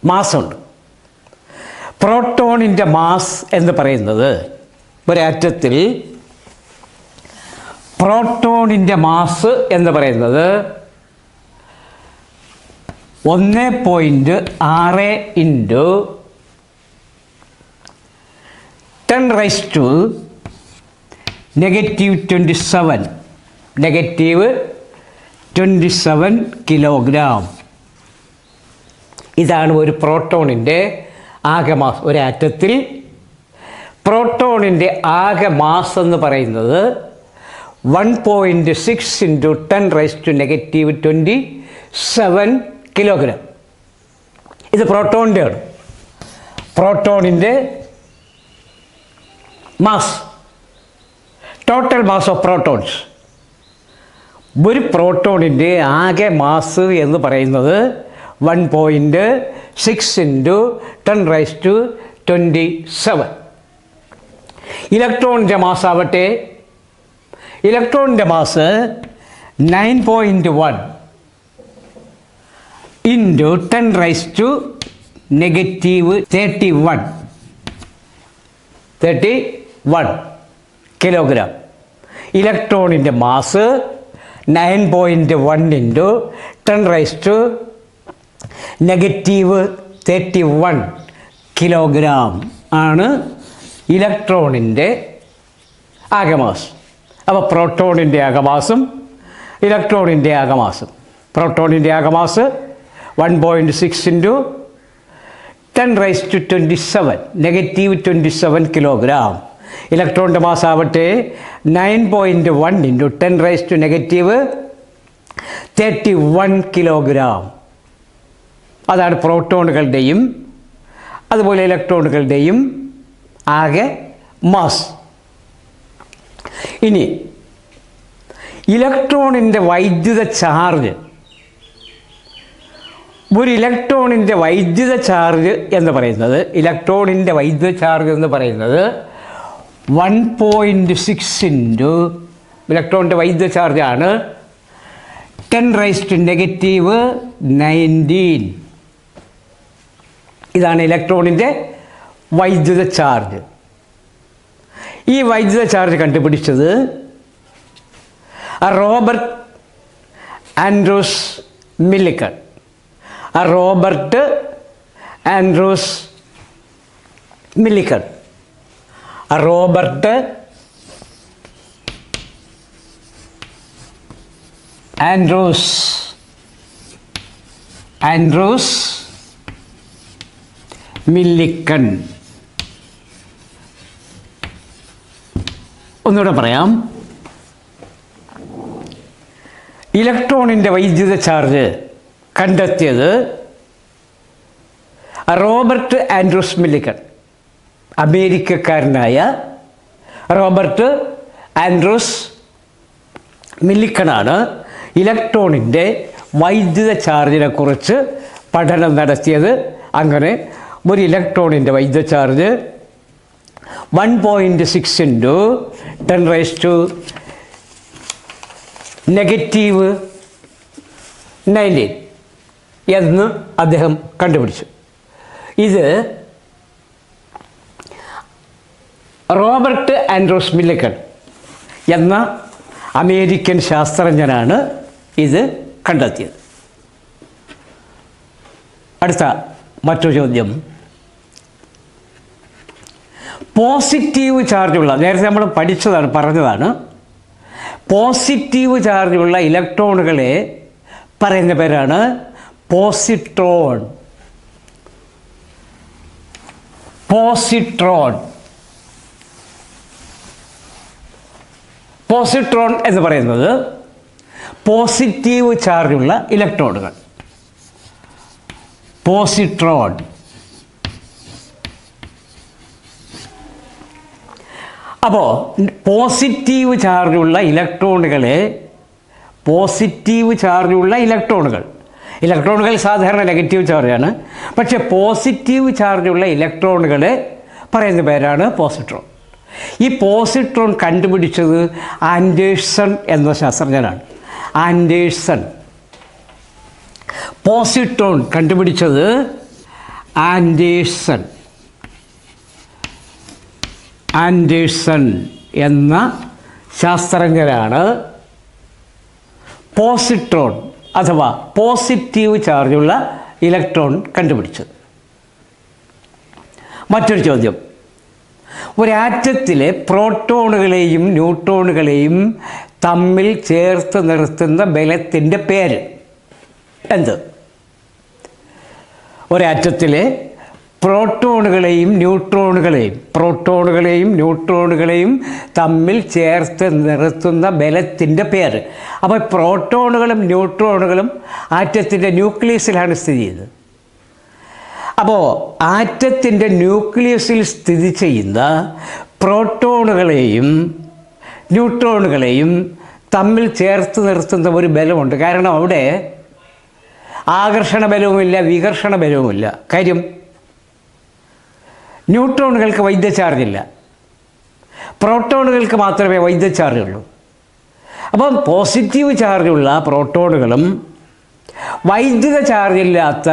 മാസുണ്ട്. പ്രോട്ടോണിൻ്റെ മാസ് എന്ന് പറയുന്നത് ഒരാറ്റത്തിൽ പ്രോട്ടോണിൻ്റെ മാസ് എന്ന് പറയുന്നത് 1.6 × 10⁻27 കിലോഗ്രാം. ഇതാണ് ഒരു പ്രോട്ടോണിൻ്റെ ആകെ മാസ്. ഒരു ആറ്റത്തിൽ പ്രോട്ടോണിൻ്റെ ആകെ മാസ് എന്ന് പറയുന്നത് 1.6 × 10⁻27 കിലോഗ്രാം. ഇത് പ്രോട്ടോണിൻ്റെ ആണ്. പ്രോട്ടോണിൻ്റെ mass, total mass of protons. ഒരു പ്രോട്ടോണിൻ്റെ ആകെ മാസ് എന്ന് പറയുന്നത് 1.6 × 10⁻27. ഇലക്ട്രോണിൻ്റെ മാസ് ആവട്ടെ, ഇലക്ട്രോണിൻ്റെ മാസ് 9.1 × 10⁻31 കിലോഗ്രാം. ഇലക്ട്രോണിൻ്റെ മാസ് 9.1 × 10⁻31 കിലോഗ്രാം ആണ് ഇലക്ട്രോണിൻ്റെ ആകെ മാസ്. അപ്പോൾ പ്രോട്ടോണിൻ്റെ ആകെ മാസും ഇലക്ട്രോണിൻ്റെ ആകെ മാസും. പ്രോട്ടോണിൻ്റെ ആകെ മാസ് 1.6 × 10⁻27 കിലോഗ്രാം. ഇലക്ട്രോണിൻ്റെ മാസ് ആവട്ടെ 9.1 × 10⁻31 കിലോഗ്രാം. അതാണ് പ്രോട്ടോണുകളുടെയും അതുപോലെ ഇലക്ട്രോണുകളുടെയും ആകെ മാസ്. ഇനി ഇലക്ട്രോണിൻ്റെ വൈദ്യുത ചാർജ്. ഒരു ഇലക്ട്രോണിൻ്റെ വൈദ്യുത ചാർജ് എന്ന് പറയുന്നത് 1.6 × ഇലക്ട്രോണിൻ്റെ വൈദ്യുത ചാർജാണ് 10⁻⁻⁹. ഇതാണ് ഇലക്ട്രോണിൻ്റെ വൈദ്യുത ചാർജ്. ഈ വൈദ്യുത ചാർജ് കണ്ടുപിടിച്ചത് Robert Andrews Millikan. Robert Andrews Millikan. Robert Andrews Millikan. ഒന്നുകൂടെ പറയാം. ഇലക്ട്രോണിൻ്റെ വൈദ്യുത ചാർജ് കണ്ടെത്തിയത് റോബർട്ട് ആൻഡ്രൂസ് മില്ലിക്കൺ. അമേരിക്കക്കാരനായ റോബർട്ട് ആൻഡ്രൂസ് മില്ലിക്കണാണ് ഇലക്ട്രോണിൻ്റെ വൈദ്യുത ചാർജിനെ കുറിച്ച് പഠനം നടത്തിയത്. അങ്ങനെ ഒരു ഇലക്ട്രോണിൻ്റെ വൈദ്യുത ചാർജ് 1.6 × 10⁻⁹ എന്ന് അദ്ദേഹം കണ്ടുപിടിച്ചു. ഇത് റോബർട്ട് ആൻഡ്രൂസ് മില്ലിക്കൺ എന്ന അമേരിക്കൻ ശാസ്ത്രജ്ഞനാണ് ഇത് കണ്ടെത്തിയത്. അടുത്ത മറ്റൊരു ചോദ്യം. പോസിറ്റീവ് ചാർജുള്ള, നേരത്തെ നമ്മൾ പറഞ്ഞതാണ്, പോസിറ്റീവ് ചാർജുള്ള ഇലക്ട്രോണുകളെ പറയുന്ന പേരാണ് പോസിട്രോൺ. പോസിട്രോൺ എന്ന് പറയുന്നത് പോസിറ്റീവ് ചാർജുള്ള ഇലക്ട്രോണുകൾ. പോസിട്രോൺ. അപ്പോൾ പോസിറ്റീവ് ചാർജുള്ള ഇലക്ട്രോണുകൾ സാധാരണ നെഗറ്റീവ് ചാർജാണ്. പക്ഷേ പോസിറ്റീവ് ചാർജുള്ള ഇലക്ട്രോണുകളെ പറയുന്ന പേരാണ് പോസിട്രോൺ. ഈ പോസിട്രോൺ കണ്ടുപിടിച്ചത് ആൻഡേഴ്സൺ എന്ന ശാസ്ത്രജ്ഞനാണ്. പോസിട്രോൺ കണ്ടുപിടിച്ചത് ആൻഡേഴ്സൺ എന്ന ശാസ്ത്രജ്ഞനാണ് പോസിട്രോൺ അഥവാ പോസിറ്റീവ് ചാർജുള്ള ഇലക്ട്രോൺ കണ്ടുപിടിച്ചത്. മറ്റൊരു ചോദ്യം. ഒരാറ്റത്തിലെ പ്രോട്ടോണുകളെയും ന്യൂട്രോണുകളെയും തമ്മിൽ ചേർത്ത് നിർത്തുന്ന ബലത്തിൻ്റെ പേര് എന്ത്? ഒരാറ്റത്തിലെ പ്രോട്ടോണുകളെയും ന്യൂട്രോണുകളെയും തമ്മിൽ ചേർത്ത് നിർത്തുന്ന ബലത്തിൻ്റെ പേര്. അപ്പോൾ പ്രോട്ടോണുകളും ന്യൂട്രോണുകളും ആറ്റത്തിൻ്റെ ന്യൂക്ലിയസിലാണ് സ്ഥിതി ചെയ്യുന്നത്. അപ്പോൾ ആറ്റത്തിൻ്റെ ന്യൂക്ലിയസിൽ സ്ഥിതി ചെയ്യുന്ന പ്രോട്ടോണുകളെയും ന്യൂട്രോണുകളെയും തമ്മിൽ ചേർത്ത് നിർത്തുന്ന ഒരു ബലമുണ്ട്. കാരണം അവിടെ ആകർഷണ ബലവുമില്ല, വികർഷണ ബലവുമില്ല. കാര്യം ന്യൂട്രോണുകൾക്ക് വൈദ്യുത ചാർജില്ല, പ്രോട്ടോണുകൾക്ക് മാത്രമേ വൈദ്യുത ചാർജുള്ളൂ. അപ്പം പോസിറ്റീവ് ചാർജുള്ള പ്രോട്ടോണുകളും വൈദ്യുത ചാർജില്ലാത്ത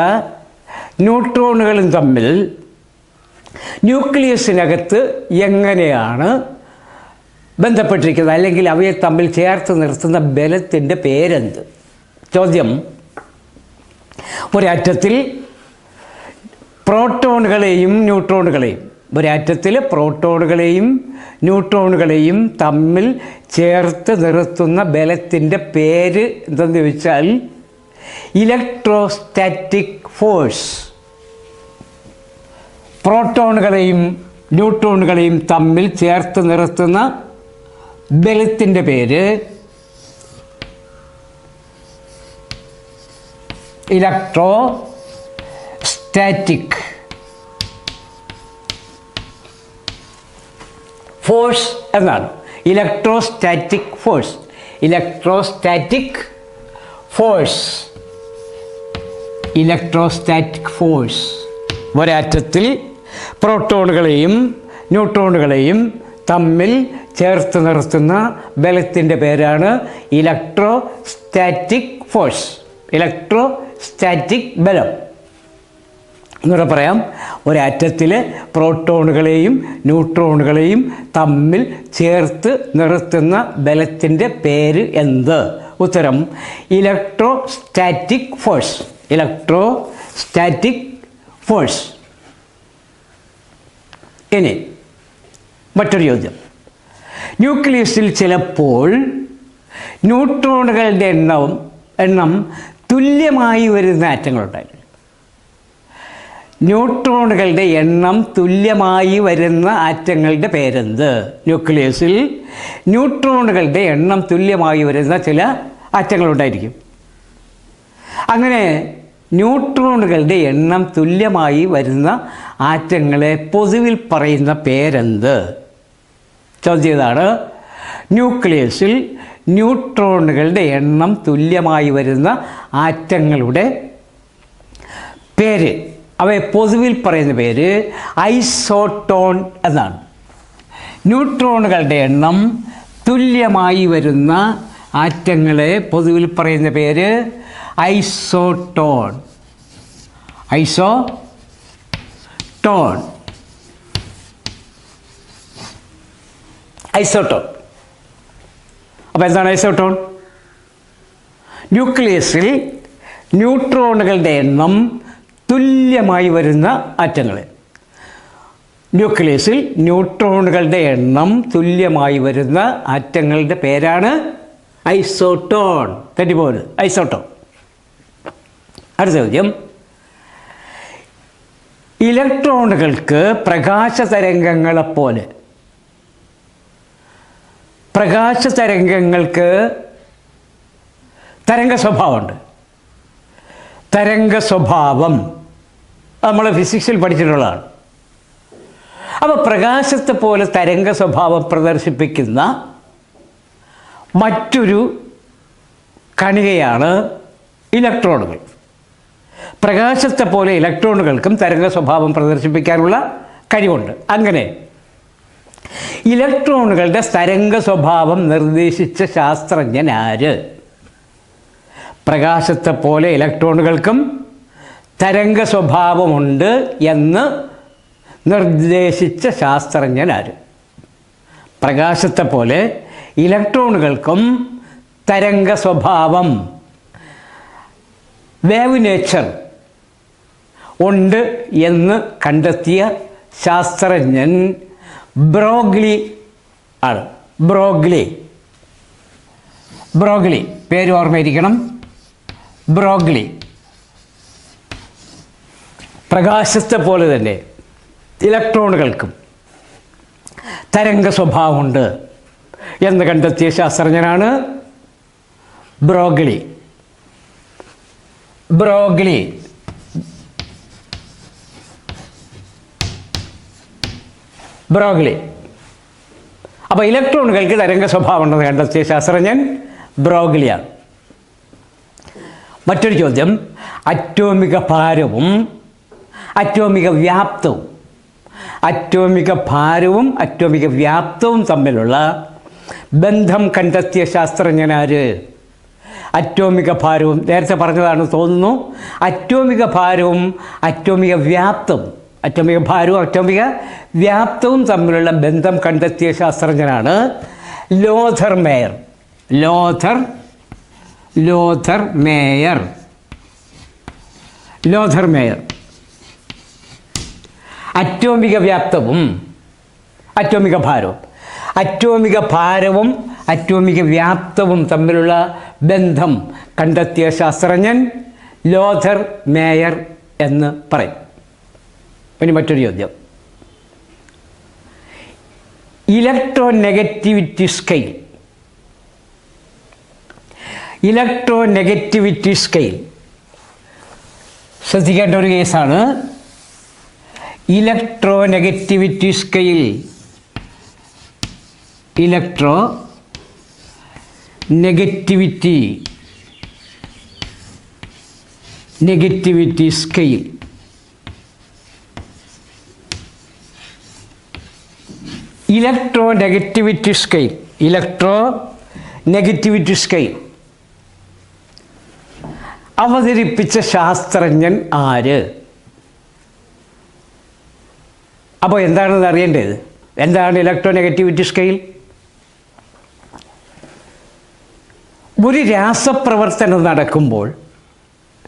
ന്യൂട്രോണുകളും തമ്മിൽ ന്യൂക്ലിയസിനകത്ത് എങ്ങനെയാണ് ബന്ധപ്പെട്ടിരിക്കുന്നത്, അല്ലെങ്കിൽ അവയെ തമ്മിൽ ചേർത്ത് നിർത്തുന്ന ബലത്തിൻ്റെ പേരെന്ത്? ചോദ്യം. ഒരാറ്റത്തിൽ പ്രോട്ടോണുകളെയും ന്യൂട്രോണുകളെയും തമ്മിൽ ചേർത്ത് നിർത്തുന്ന ബലത്തിൻ്റെ പേര് എന്തെന്ന് ചോദിച്ചാൽ ഇലക്ട്രോസ്റ്റാറ്റിക് ഫോഴ്സ്. പ്രോട്ടോണുകളെയും ന്യൂട്രോണുകളെയും തമ്മിൽ ചേർത്ത് നിർത്തുന്ന ബലത്തിൻ്റെ പേര് ഇലക്ട്രോസ്റ്റാറ്റിക് ഫോഴ്സ് എന്നാണ്. Electrostatic force. ഒരാറ്റത്തിൽ പ്രോട്ടോണുകളെയും ന്യൂട്രോണുകളെയും തമ്മിൽ ചേർത്ത് നിർത്തുന്ന ബലത്തിൻ്റെ പേരാണ് ഇലക്ട്രോസ്റ്റാറ്റിക് ഫോഴ്സ്. ഇലക്ട്രോസ്റ്റാറ്റിക് ബലം എന്നൂടെ പറയാം. ഒരാറ്റത്തിലെ പ്രോട്ടോണുകളെയും ന്യൂട്രോണുകളെയും തമ്മിൽ ചേർത്ത് നിർത്തുന്ന ബലത്തിൻ്റെ പേര് എന്ത്? ഉത്തരം ഇലക്ട്രോസ്റ്റാറ്റിക് ഫോഴ്സ്. Electrostatic force. ഇനി മറ്റൊരു ചോദ്യം. ന്യൂക്ലിയസിൽ ചിലപ്പോൾ ന്യൂട്രോണുകളുടെ എണ്ണം തുല്യമായി വരുന്ന ആറ്റങ്ങളുണ്ടായിരുന്നു. ന്യൂട്രോണുകളുടെ എണ്ണം തുല്യമായി വരുന്ന ആറ്റങ്ങളുടെ പേരെന്ത്? ന്യൂക്ലിയസിൽ ന്യൂട്രോണുകളുടെ എണ്ണം തുല്യമായി വരുന്ന ചില ആറ്റങ്ങളുണ്ടായിരിക്കും. അങ്ങനെ ന്യൂട്രോണുകളുടെ എണ്ണം തുല്യമായി വരുന്ന ആറ്റങ്ങളെ പൊതുവിൽ പറയുന്ന പേരെന്ത്? ചോദ്യം ഇതാണ്. ന്യൂക്ലിയസിൽ ന്യൂട്രോണുകളുടെ എണ്ണം തുല്യമായി വരുന്ന ആറ്റങ്ങളുടെ പേര്, അവയെ പൊതുവിൽ പറയുന്ന പേര് ഐസോട്ടോൺ എന്നാണ്. ന്യൂട്രോണുകളുടെ എണ്ണം തുല്യമായി വരുന്ന ആറ്റങ്ങളെ പൊതുവിൽ പറയുന്ന പേര് ഐസോട്ടോൺ. ഐസോട്ടോൺ. അപ്പോൾ എന്താണ് ഐസോട്ടോൺ? ന്യൂക്ലിയസിൽ ന്യൂട്രോണുകളുടെ എണ്ണം തുല്യമായി വരുന്ന ആറ്റങ്ങൾ. ന്യൂക്ലിയസിൽ ന്യൂട്രോണുകളുടെ എണ്ണം തുല്യമായി വരുന്ന ആറ്റങ്ങളുടെ പേരാണ് ഐസോട്ടോൺ. തെറ്റിപ്പോകരുത്, ഐസോട്ടോൺ. അടുത്ത ചോദ്യം. ഇലക്ട്രോണുകൾക്ക് പ്രകാശതരംഗങ്ങൾക്ക് തരംഗ സ്വഭാവമുണ്ട്. തരംഗ സ്വഭാവം നമ്മൾ ഫിസിക്സിൽ പഠിച്ചിട്ടുള്ളതാണ്. അപ്പോൾ പ്രകാശത്തെ പോലെ തരംഗ സ്വഭാവം പ്രദർശിപ്പിക്കുന്ന മറ്റൊരു കണികയാണ് ഇലക്ട്രോണുകൾ. പ്രകാശത്തെ പോലെ ഇലക്ട്രോണുകൾക്കും തരംഗ സ്വഭാവം പ്രദർശിപ്പിക്കാനുള്ള കഴിവുണ്ട്. അങ്ങനെ ഇലക്ട്രോണുകളുടെ തരംഗ സ്വഭാവം നിർദ്ദേശിച്ച ശാസ്ത്രജ്ഞൻ ആര്? പ്രകാശത്തെ പോലെ ഇലക്ട്രോണുകൾക്കും തരംഗ സ്വഭാവമുണ്ട് എന്ന് നിർദ്ദേശിച്ച ശാസ്ത്രജ്ഞൻ ആര്? പ്രകാശത്തെ പോലെ ഇലക്ട്രോണുകൾക്കും തരംഗ സ്വഭാവം, വേവ് നേച്ചർ ഉണ്ട് എന്ന് കണ്ടെത്തിയ ശാസ്ത്രജ്ഞൻ ബ്രോഗ്ലി ആണ്. ബ്രോഗ്ലി പേര് ഓർമ്മയിരിക്കണം. ബ്രോഗ്ലി. പ്രകാശത്തെ പോലെ തന്നെ ഇലക്ട്രോണുകൾക്കും തരംഗ സ്വഭാവമുണ്ട് എന്ന് കണ്ടെത്തിയ ശാസ്ത്രജ്ഞനാണ് ബ്രോഗ്ലി. അപ്പോൾ ഇലക്ട്രോണുകൾക്ക് തരംഗ സ്വഭാവം ഉണ്ടെന്ന് കണ്ടെത്തിയ ശാസ്ത്രജ്ഞൻ ബ്രോഗ്ലിയാണ്. മറ്റൊരു ചോദ്യം. അറ്റോമിക ഭാരവും അറ്റോമിക വ്യാപ്തവും തമ്മിലുള്ള ബന്ധം കണ്ടെത്തിയ ശാസ്ത്രജ്ഞനാര്? അറ്റോമിക ഭാരവും നേരത്തെ പറഞ്ഞതാണ് തോന്നുന്നു. അറ്റോമിക ഭാരവും അറ്റോമിക വ്യാപ്തവും തമ്മിലുള്ള ബന്ധം കണ്ടെത്തിയ ശാസ്ത്രജ്ഞനാണ് ലോഥർ മേയർ. അറ്റോമിക വ്യാപ്തവും അറ്റോമിക വ്യാപ്തവും തമ്മിലുള്ള ബന്ധം കണ്ടെത്തിയ ശാസ്ത്രജ്ഞൻ ലോഥർ മേയർ എന്ന് പറയും. ഇനി മറ്റൊരു ചോദ്യം. ഇലക്ട്രോനെഗറ്റിവിറ്റി സ്കെയിൽ ശ്രദ്ധിക്കേണ്ട ഒരു കേസാണ്. Electronegativity scale electro negativity scale, electro negativity scale അവതരിപ്പിച്ച ശാസ്ത്രജ്ഞൻ ആര്? അപ്പോൾ എന്താണെന്ന് അറിയേണ്ടത്. എന്താണ് ഇലക്ട്രോ നെഗറ്റിവിറ്റി സ്കെയിൽ? ഒരു രാസപ്രവർത്തനം നടക്കുമ്പോൾ,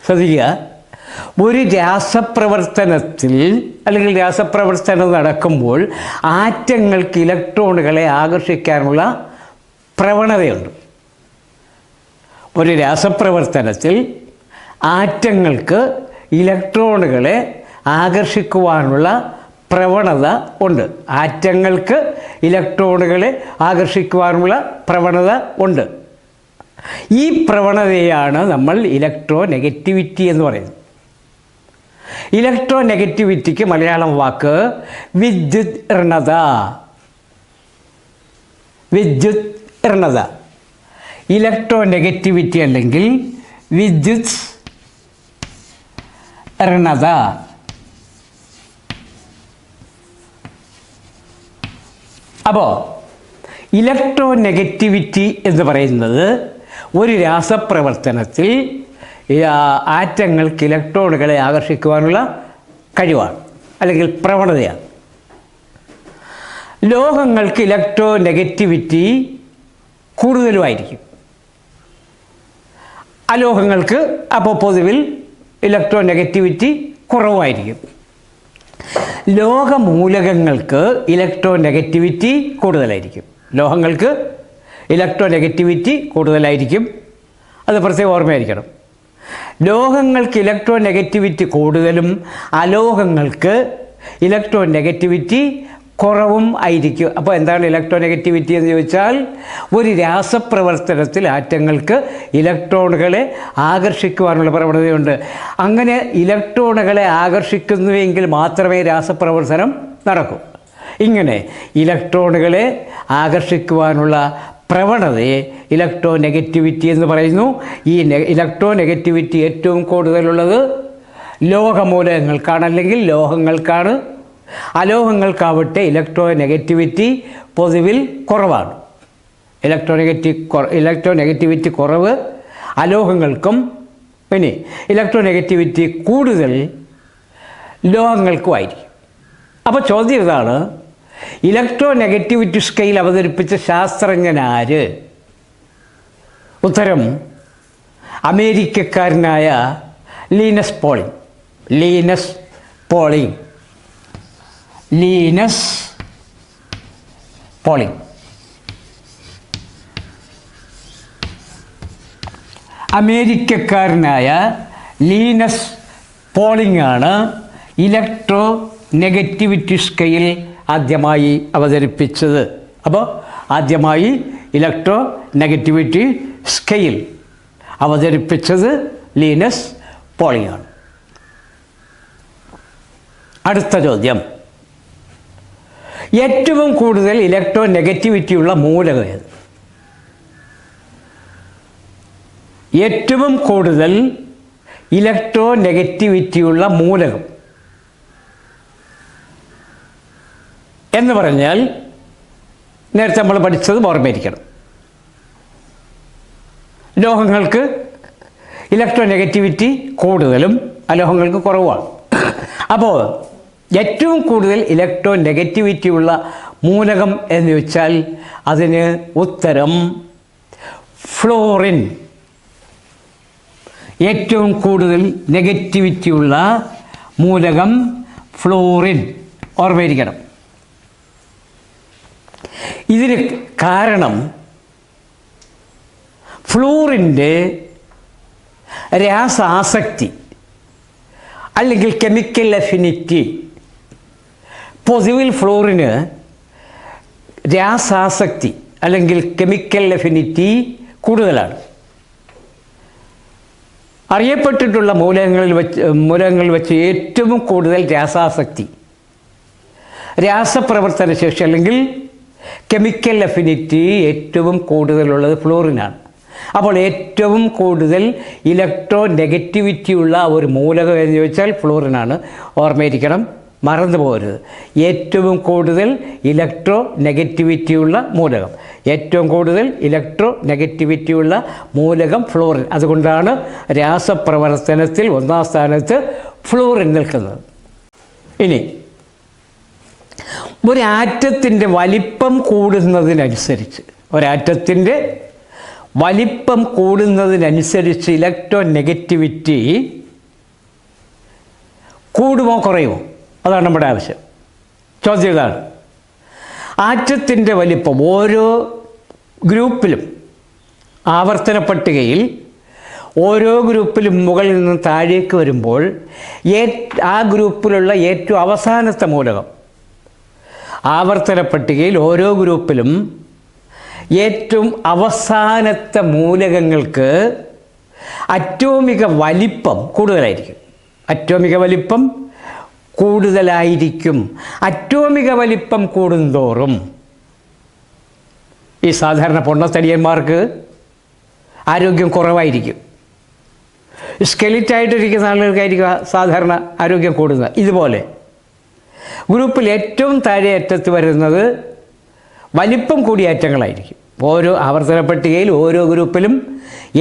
ശ്രദ്ധിക്കുക, ഒരു രാസപ്രവർത്തനത്തിൽ അല്ലെങ്കിൽ രാസപ്രവർത്തനം നടക്കുമ്പോൾ ആറ്റങ്ങൾക്ക് ഇലക്ട്രോണുകളെ ആകർഷിക്കാനുള്ള പ്രവണതയുണ്ട്. ഒരു രാസപ്രവർത്തനത്തിൽ ആറ്റങ്ങൾക്ക് ഇലക്ട്രോണുകളെ ആകർഷിക്കുവാനുള്ള പ്രവണത ഉണ്ട്. ആറ്റങ്ങൾക്ക് ഇലക്ട്രോണുകളെ ആകർഷിക്കുവാനുള്ള പ്രവണത ഉണ്ട്. ഈ പ്രവണതയാണ് നമ്മൾ ഇലക്ട്രോ നെഗറ്റിവിറ്റി എന്ന് പറയുന്നത്. ഇലക്ട്രോ നെഗറ്റിവിറ്റിക്ക് മലയാളം വാക്ക് വിദ്യുത് ഋണത. വിദ്യുത് ഋണത, ഇലക്ട്രോ നെഗറ്റിവിറ്റി അല്ലെങ്കിൽ വിദ്യുത് ഋണത. അപ്പോൾ ഇലക്ട്രോ നെഗറ്റിവിറ്റി എന്ന് പറയുന്നത് ഒരു രാസപ്രവർത്തനത്തിൽ ആറ്റങ്ങൾക്ക് ഇലക്ട്രോണുകളെ ആകർഷിക്കുവാനുള്ള കഴിവാണ് അല്ലെങ്കിൽ പ്രവണതയാണ്. ലോഹങ്ങൾക്ക് ഇലക്ട്രോ നെഗറ്റിവിറ്റി കൂടുതലുമായിരിക്കും. അലോഹങ്ങൾക്ക് അപ്പോൾ പൊതുവിൽ ഇലക്ട്രോ നെഗറ്റിവിറ്റി കുറവായിരിക്കും. ലോഹമൂലകങ്ങൾക്ക് ഇലക്ട്രോ നെഗറ്റിവിറ്റി കൂടുതലായിരിക്കും. ലോഹങ്ങൾക്ക് ഇലക്ട്രോ നെഗറ്റിവിറ്റി കൂടുതലായിരിക്കും. അത് പ്രത്യേകം ഓർമ്മയായിരിക്കണം. ലോഹങ്ങൾക്ക് ഇലക്ട്രോ നെഗറ്റിവിറ്റി കൂടുതലും അലോഹങ്ങൾക്ക് ഇലക്ട്രോ നെഗറ്റിവിറ്റി കുറവും ആയിരിക്കും. അപ്പോൾ എന്താണ് ഇലക്ട്രോ നെഗറ്റിവിറ്റി എന്ന് ചോദിച്ചാൽ, ഒരു രാസപ്രവർത്തനത്തിൽ ആറ്റങ്ങൾക്ക് ഇലക്ട്രോണുകളെ ആകർഷിക്കുവാനുള്ള പ്രവണതയുണ്ട്. അങ്ങനെ ഇലക്ട്രോണുകളെ ആകർഷിക്കുന്നുവെങ്കിൽ മാത്രമേ രാസപ്രവർത്തനം നടക്കൂ. ഇങ്ങനെ ഇലക്ട്രോണുകളെ ആകർഷിക്കുവാനുള്ള പ്രവണതയെ ഇലക്ട്രോ നെഗറ്റിവിറ്റി എന്ന് പറയുന്നു. ഈ ഇലക്ട്രോ നെഗറ്റിവിറ്റി ഏറ്റവും കൂടുതലുള്ളത് ലോഹമൂലകങ്ങൾക്കാണ്, അല്ലെങ്കിൽ ലോഹങ്ങൾക്കാണ്. അലോഹങ്ങൾക്കാവട്ടെ ഇലക്ട്രോ നെഗറ്റിവിറ്റി പൊതുവിൽ കുറവാണ്. ഇലക്ട്രോ നെഗറ്റിവിറ്റി കുറവ് അലോഹങ്ങൾക്കും, പിന്നെ ഇലക്ട്രോ നെഗറ്റിവിറ്റി കൂടുതൽ ലോഹങ്ങൾക്കുമായിരിക്കും. അപ്പോൾ ചോദ്യം ഇതാണ്, ഇലക്ട്രോ നെഗറ്റിവിറ്റി സ്കെയിൽ അവതരിപ്പിച്ച ശാസ്ത്രജ്ഞനാര്? ഉത്തരം അമേരിക്കക്കാരനായ Linus Pauling. Linus Pauling. Linus Pauling. അമേരിക്കക്കാരനായ ലീനസ് പോളിംഗ് ആണ് ഇലക്ട്രോ നെഗറ്റിവിറ്റി സ്കെയിൽ ആദ്യമായി അവതരിപ്പിച്ചത്. അപ്പോൾ ആദ്യമായി ഇലക്ട്രോ നെഗറ്റിവിറ്റി സ്കെയിൽ അവതരിപ്പിച്ചത് ലീനസ് പോളിംഗ് ആണ്. അടുത്ത ചോദ്യം, ഏറ്റവും കൂടുതൽ ഇലക്ട്രോ നെഗറ്റിവിറ്റിയുള്ള മൂലകം ഏത്? ഏറ്റവും കൂടുതൽ ഇലക്ട്രോ നെഗറ്റിവിറ്റിയുള്ള മൂലകം എന്ന് പറഞ്ഞാൽ നേരത്തെ നമ്മൾ പഠിച്ചത് ഓർമ്മയിരിക്കണം. ലോഹങ്ങൾക്ക് ഇലക്ട്രോ നെഗറ്റിവിറ്റി കൂടുതലും അലോഹങ്ങൾക്ക് കുറവാണ്. അപ്പോൾ ഏറ്റവും കൂടുതൽ ഇലക്ട്രോ നെഗറ്റിവിറ്റി ഉള്ള മൂലകം എന്ന് വെച്ചാൽ അതിന് ഉത്തരം ഫ്ലോറിൻ. ഏറ്റവും കൂടുതൽ നെഗറ്റിവിറ്റിയുള്ള മൂലകം ഫ്ലോറിൻ. ഓർമ്മയിരിക്കണം. ഇതിന് കാരണം ഫ്ലൂറിൻ്റെ രാസാസക്തി അല്ലെങ്കിൽ കെമിക്കൽ അഫിനിറ്റി. പൊതുവിൽ ഫ്ലൂറിന് രാസാസക്തി അല്ലെങ്കിൽ കെമിക്കൽ അഫിനിറ്റി കൂടുതലാണ്. അറിയപ്പെട്ടിട്ടുള്ള മൂലകങ്ങളിൽ വെച്ച് ഏറ്റവും കൂടുതൽ രാസാസക്തി, രാസപ്രവർത്തന ശേഷി അല്ലെങ്കിൽ കെമിക്കൽ അഫിനിറ്റി ഏറ്റവും കൂടുതലുള്ളത് ഫ്ലൂറിനാണ്. അപ്പോൾ ഏറ്റവും കൂടുതൽ ഇലക്ട്രോ നെഗറ്റിവിറ്റി ഉള്ള ഒരു മൂലകം എന്ന് ചോദിച്ചാൽ ഫ്ലൂറിനാണ്. ഓർമ്മയിരിക്കണം. മറന്നു പോകരുത്. ഏറ്റവും കൂടുതൽ ഇലക്ട്രോ നെഗറ്റിവിറ്റിയുള്ള മൂലകം, ഏറ്റവും കൂടുതൽ ഇലക്ട്രോ നെഗറ്റിവിറ്റിയുള്ള മൂലകം ഫ്ലൂറിൻ. അതുകൊണ്ടാണ് രാസപ്രവർത്തനത്തിൽ ഒന്നാം സ്ഥാനത്ത് ഫ്ലൂറിൻ നിൽക്കുന്നത്. ഇനി ഒരാറ്റത്തിൻ്റെ വലിപ്പം കൂടുന്നതിനനുസരിച്ച്, ഒരാറ്റത്തിൻ്റെ വലിപ്പം കൂടുന്നതിനനുസരിച്ച് ഇലക്ട്രോ നെഗറ്റിവിറ്റി കൂടുമോ കുറയുമോ? അതാണ് നമ്മുടെ ആവശ്യം. ചോദ്യം ഇതാണ്. ആറ്റത്തിൻ്റെ വലിപ്പം ഓരോ ഗ്രൂപ്പിലും, ആവർത്തന പട്ടികയിൽ ഓരോ ഗ്രൂപ്പിലും മുകളിൽ നിന്ന് താഴേക്ക് വരുമ്പോൾ ആ ഗ്രൂപ്പിലുള്ള ഏറ്റവും അവസാനത്തെ മൂലകം, ആവർത്തന പട്ടികയിൽ ഓരോ ഗ്രൂപ്പിലും ഏറ്റവും അവസാനത്തെ മൂലകങ്ങൾക്ക് അറ്റോമിക വലിപ്പം കൂടുതലായിരിക്കും. അറ്റോമിക വലിപ്പം കൂടുതലായിരിക്കും. അറ്റോമിക വലിപ്പം കൂടുന്തോറും ഈ സാധാരണ പൊണ്ണത്തടിയന്മാർക്ക് ആരോഗ്യം കുറവായിരിക്കും. സ്കെലിറ്റായിട്ടിരിക്കുന്ന ആളുകൾക്കായിരിക്കും സാധാരണ ആരോഗ്യം കൂടുന്നത്. ഇതുപോലെ ഗ്രൂപ്പിൽ ഏറ്റവും താഴെ അറ്റത്ത് വരുന്നത് വലിപ്പം കൂടിയ അറ്റങ്ങളായിരിക്കും. ഓരോ ആവർത്തന പട്ടികയിൽ ഓരോ ഗ്രൂപ്പിലും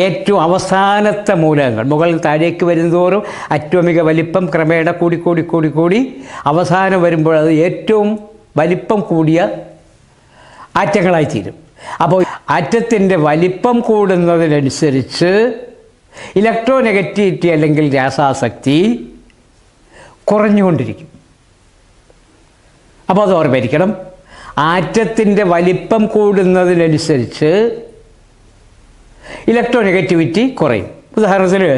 ഏറ്റവും അവസാനത്തെ മൂലകങ്ങൾ മുകളിൽ താഴേക്ക് വരുന്നതോറും അറ്റോമിക വലിപ്പം ക്രമേണ കൂടി അവസാനം വരുമ്പോൾ അത് ഏറ്റവും വലിപ്പം കൂടിയ ആറ്റങ്ങളായിത്തീരും. അപ്പോൾ ആറ്റത്തിൻ്റെ വലിപ്പം കൂടുന്നതിനനുസരിച്ച് ഇലക്ട്രോ നെഗറ്റിവിറ്റി അല്ലെങ്കിൽ രാസാസക്തി കുറഞ്ഞുകൊണ്ടിരിക്കും. അപ്പോൾ അത് ഓർമ്മിക്കണം. ആറ്റത്തിൻ്റെ വലിപ്പം കൂടുന്നതിനനുസരിച്ച് ഇലക്ട്രോ നെഗറ്റിവിറ്റി കുറയും. ഉദാഹരണത്തിന്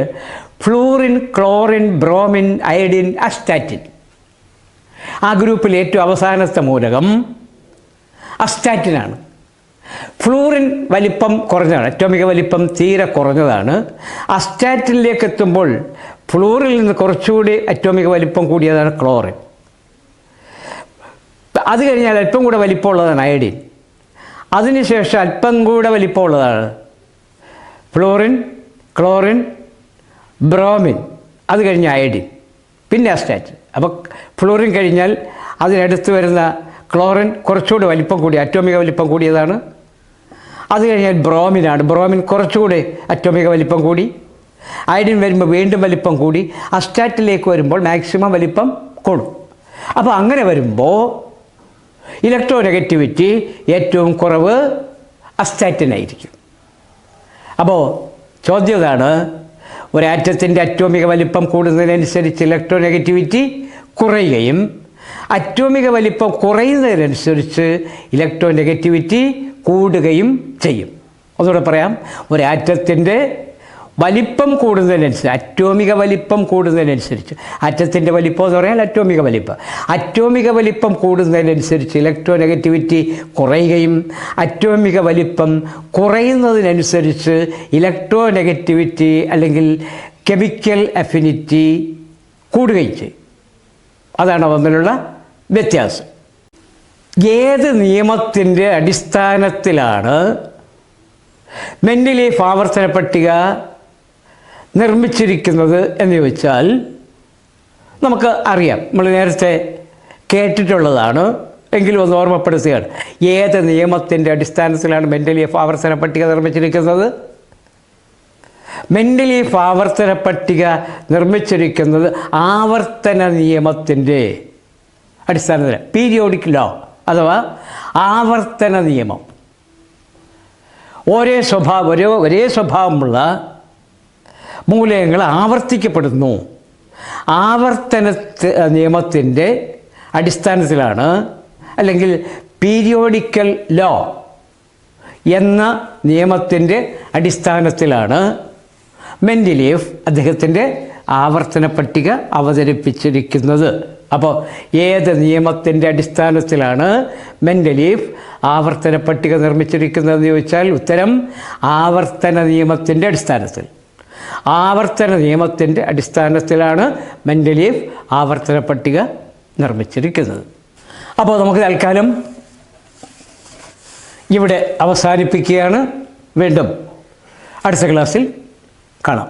fluorine, chlorine, bromine, iodine, astatine. ആ ഗ്രൂപ്പിൽ ഏറ്റവും അവസാനത്തെ മൂലകം അസ്റ്റാറ്റിനാണ്. ഫ്ലൂറിൻ വലിപ്പം കുറഞ്ഞതാണ്, അറ്റോമിക വലിപ്പം തീരെ കുറഞ്ഞതാണ്. അസ്റ്റാറ്റിനിലേക്ക് എത്തുമ്പോൾ ഫ്ലൂറിൽ നിന്ന് കുറച്ചുകൂടി അറ്റോമിക വലിപ്പം കൂടിയതാണ് ക്ലോറിൻ. അത് കഴിഞ്ഞാൽ അല്പം കൂടെ വലിപ്പമുള്ളതാണ് അയഡിൻ. അതിനുശേഷം അല്പം കൂടെ വലിപ്പമുള്ളതാണ് ഫ്ലൂറിൻ, ക്ലോറിൻ, ബ്രോമിൻ. അത് കഴിഞ്ഞ് അയഡിൻ, പിന്നെ അസ്റ്റാറ്റിൻ. അപ്പോൾ ഫ്ലൂറിൻ കഴിഞ്ഞാൽ അതിനടുത്ത് വരുന്ന ക്ലോറിൻ കുറച്ചുകൂടി വലിപ്പം കൂടി, അറ്റോമിക വലിപ്പം കൂടിയതാണ്. അത് കഴിഞ്ഞാൽ ബ്രോമിനാണ്. ബ്രോമിൻ കുറച്ചുകൂടി അറ്റോമിക വലിപ്പം കൂടി. അയഡിൻ വരുമ്പോൾ വീണ്ടും വലിപ്പം കൂടി. അസ്റ്റാറ്റിലേക്ക് വരുമ്പോൾ മാക്സിമം വലിപ്പം കൂടും. അപ്പോൾ അങ്ങനെ വരുമ്പോൾ ഇലക്ട്രോ നെഗറ്റിവിറ്റി ഏറ്റവും കുറവ് അസ്റ്റാറ്റിനായിരിക്കും. അപ്പോൾ ചോദ്യം ഇതാണ്. ഒരാറ്റത്തിൻ്റെ അറ്റോമിക വലിപ്പം കൂടുന്നതിനനുസരിച്ച് ഇലക്ട്രോ നെഗറ്റിവിറ്റി കുറയുകയും അറ്റോമിക വലിപ്പം കുറയുന്നതിനനുസരിച്ച് ഇലക്ട്രോ നെഗറ്റിവിറ്റി കൂടുകയും ചെയ്യും. ഒന്നുകൂടെ പറയാം. ഒരാറ്റത്തിൻ്റെ വലിപ്പം കൂടുന്നതിനനുസരിച്ച്, അറ്റോമിക വലിപ്പം കൂടുന്നതിനനുസരിച്ച്, ആറ്റത്തിൻ്റെ വലിപ്പം എന്ന് പറഞ്ഞാൽ അറ്റോമിക വലിപ്പം, അറ്റോമിക വലിപ്പം കൂടുന്നതിനനുസരിച്ച് ഇലക്ട്രോ നെഗറ്റിവിറ്റി കുറയുകയും അറ്റോമിക വലിപ്പം കുറയുന്നതിനനുസരിച്ച് ഇലക്ട്രോ നെഗറ്റിവിറ്റി അല്ലെങ്കിൽ കെമിക്കൽ അഫിനിറ്റി കൂടുകയും ചെയ്യും. അതാണ് തമ്മിലുള്ള വ്യത്യാസം. ഏത് നിയമത്തിൻ്റെ അടിസ്ഥാനത്തിലാണ് മെൻഡലീഫ് ആവർത്തന പട്ടിക നിർമ്മിച്ചിരിക്കുന്നത് എന്ന് ചോദിച്ചാൽ നമുക്ക് അറിയാം, നമ്മൾ നേരത്തെ കേട്ടിട്ടുള്ളതാണ്. എങ്കിലും ഒന്ന് ഓർമ്മപ്പെടുത്തുകയാണ്. ഏത് നിയമത്തിൻ്റെ അടിസ്ഥാനത്തിലാണ് മെൻഡലീഫ് ആവർത്തന പട്ടിക നിർമ്മിച്ചിരിക്കുന്നത്? മെൻഡലീഫ് ആവർത്തന പട്ടിക നിർമ്മിച്ചിരിക്കുന്നത് ആവർത്തന നിയമത്തിൻ്റെ അടിസ്ഥാനത്തിൽ, പീരിയോഡിക് ലോ അഥവാ ആവർത്തന നിയമം. ഒരേ സ്വഭാവമുള്ള മൂലകങ്ങൾ ആവർത്തിക്കപ്പെടുന്നു. ആവർത്തന നിയമത്തിൻ്റെ അടിസ്ഥാനത്തിലാണ്, അല്ലെങ്കിൽ പീരിയോഡിക്കൽ ലോ എന്ന നിയമത്തിൻ്റെ അടിസ്ഥാനത്തിലാണ് മെൻഡലീഫ് അദ്ദേഹത്തിൻ്റെ ആവർത്തന പട്ടിക അവതരിപ്പിച്ചിരിക്കുന്നത്. അപ്പോൾ ഏത് നിയമത്തിൻ്റെ അടിസ്ഥാനത്തിലാണ് മെൻഡലീഫ് ആവർത്തന പട്ടിക നിർമ്മിച്ചിരിക്കുന്നതെന്ന് ചോദിച്ചാൽ ഉത്തരം ആവർത്തന നിയമത്തിൻ്റെ അടിസ്ഥാനത്തിൽ. ആവർത്തന നിയമത്തിൻ്റെ അടിസ്ഥാനത്തിലാണ് മെൻഡലീഫ് ആവർത്തന പട്ടിക നിർമ്മിച്ചിരിക്കുന്നത്. അപ്പോൾ നമുക്ക് തൽക്കാലം ഇവിടെ അവസാനിപ്പിക്കുകയാണ്. വീണ്ടും അടുത്ത ക്ലാസ്സിൽ കാണാം.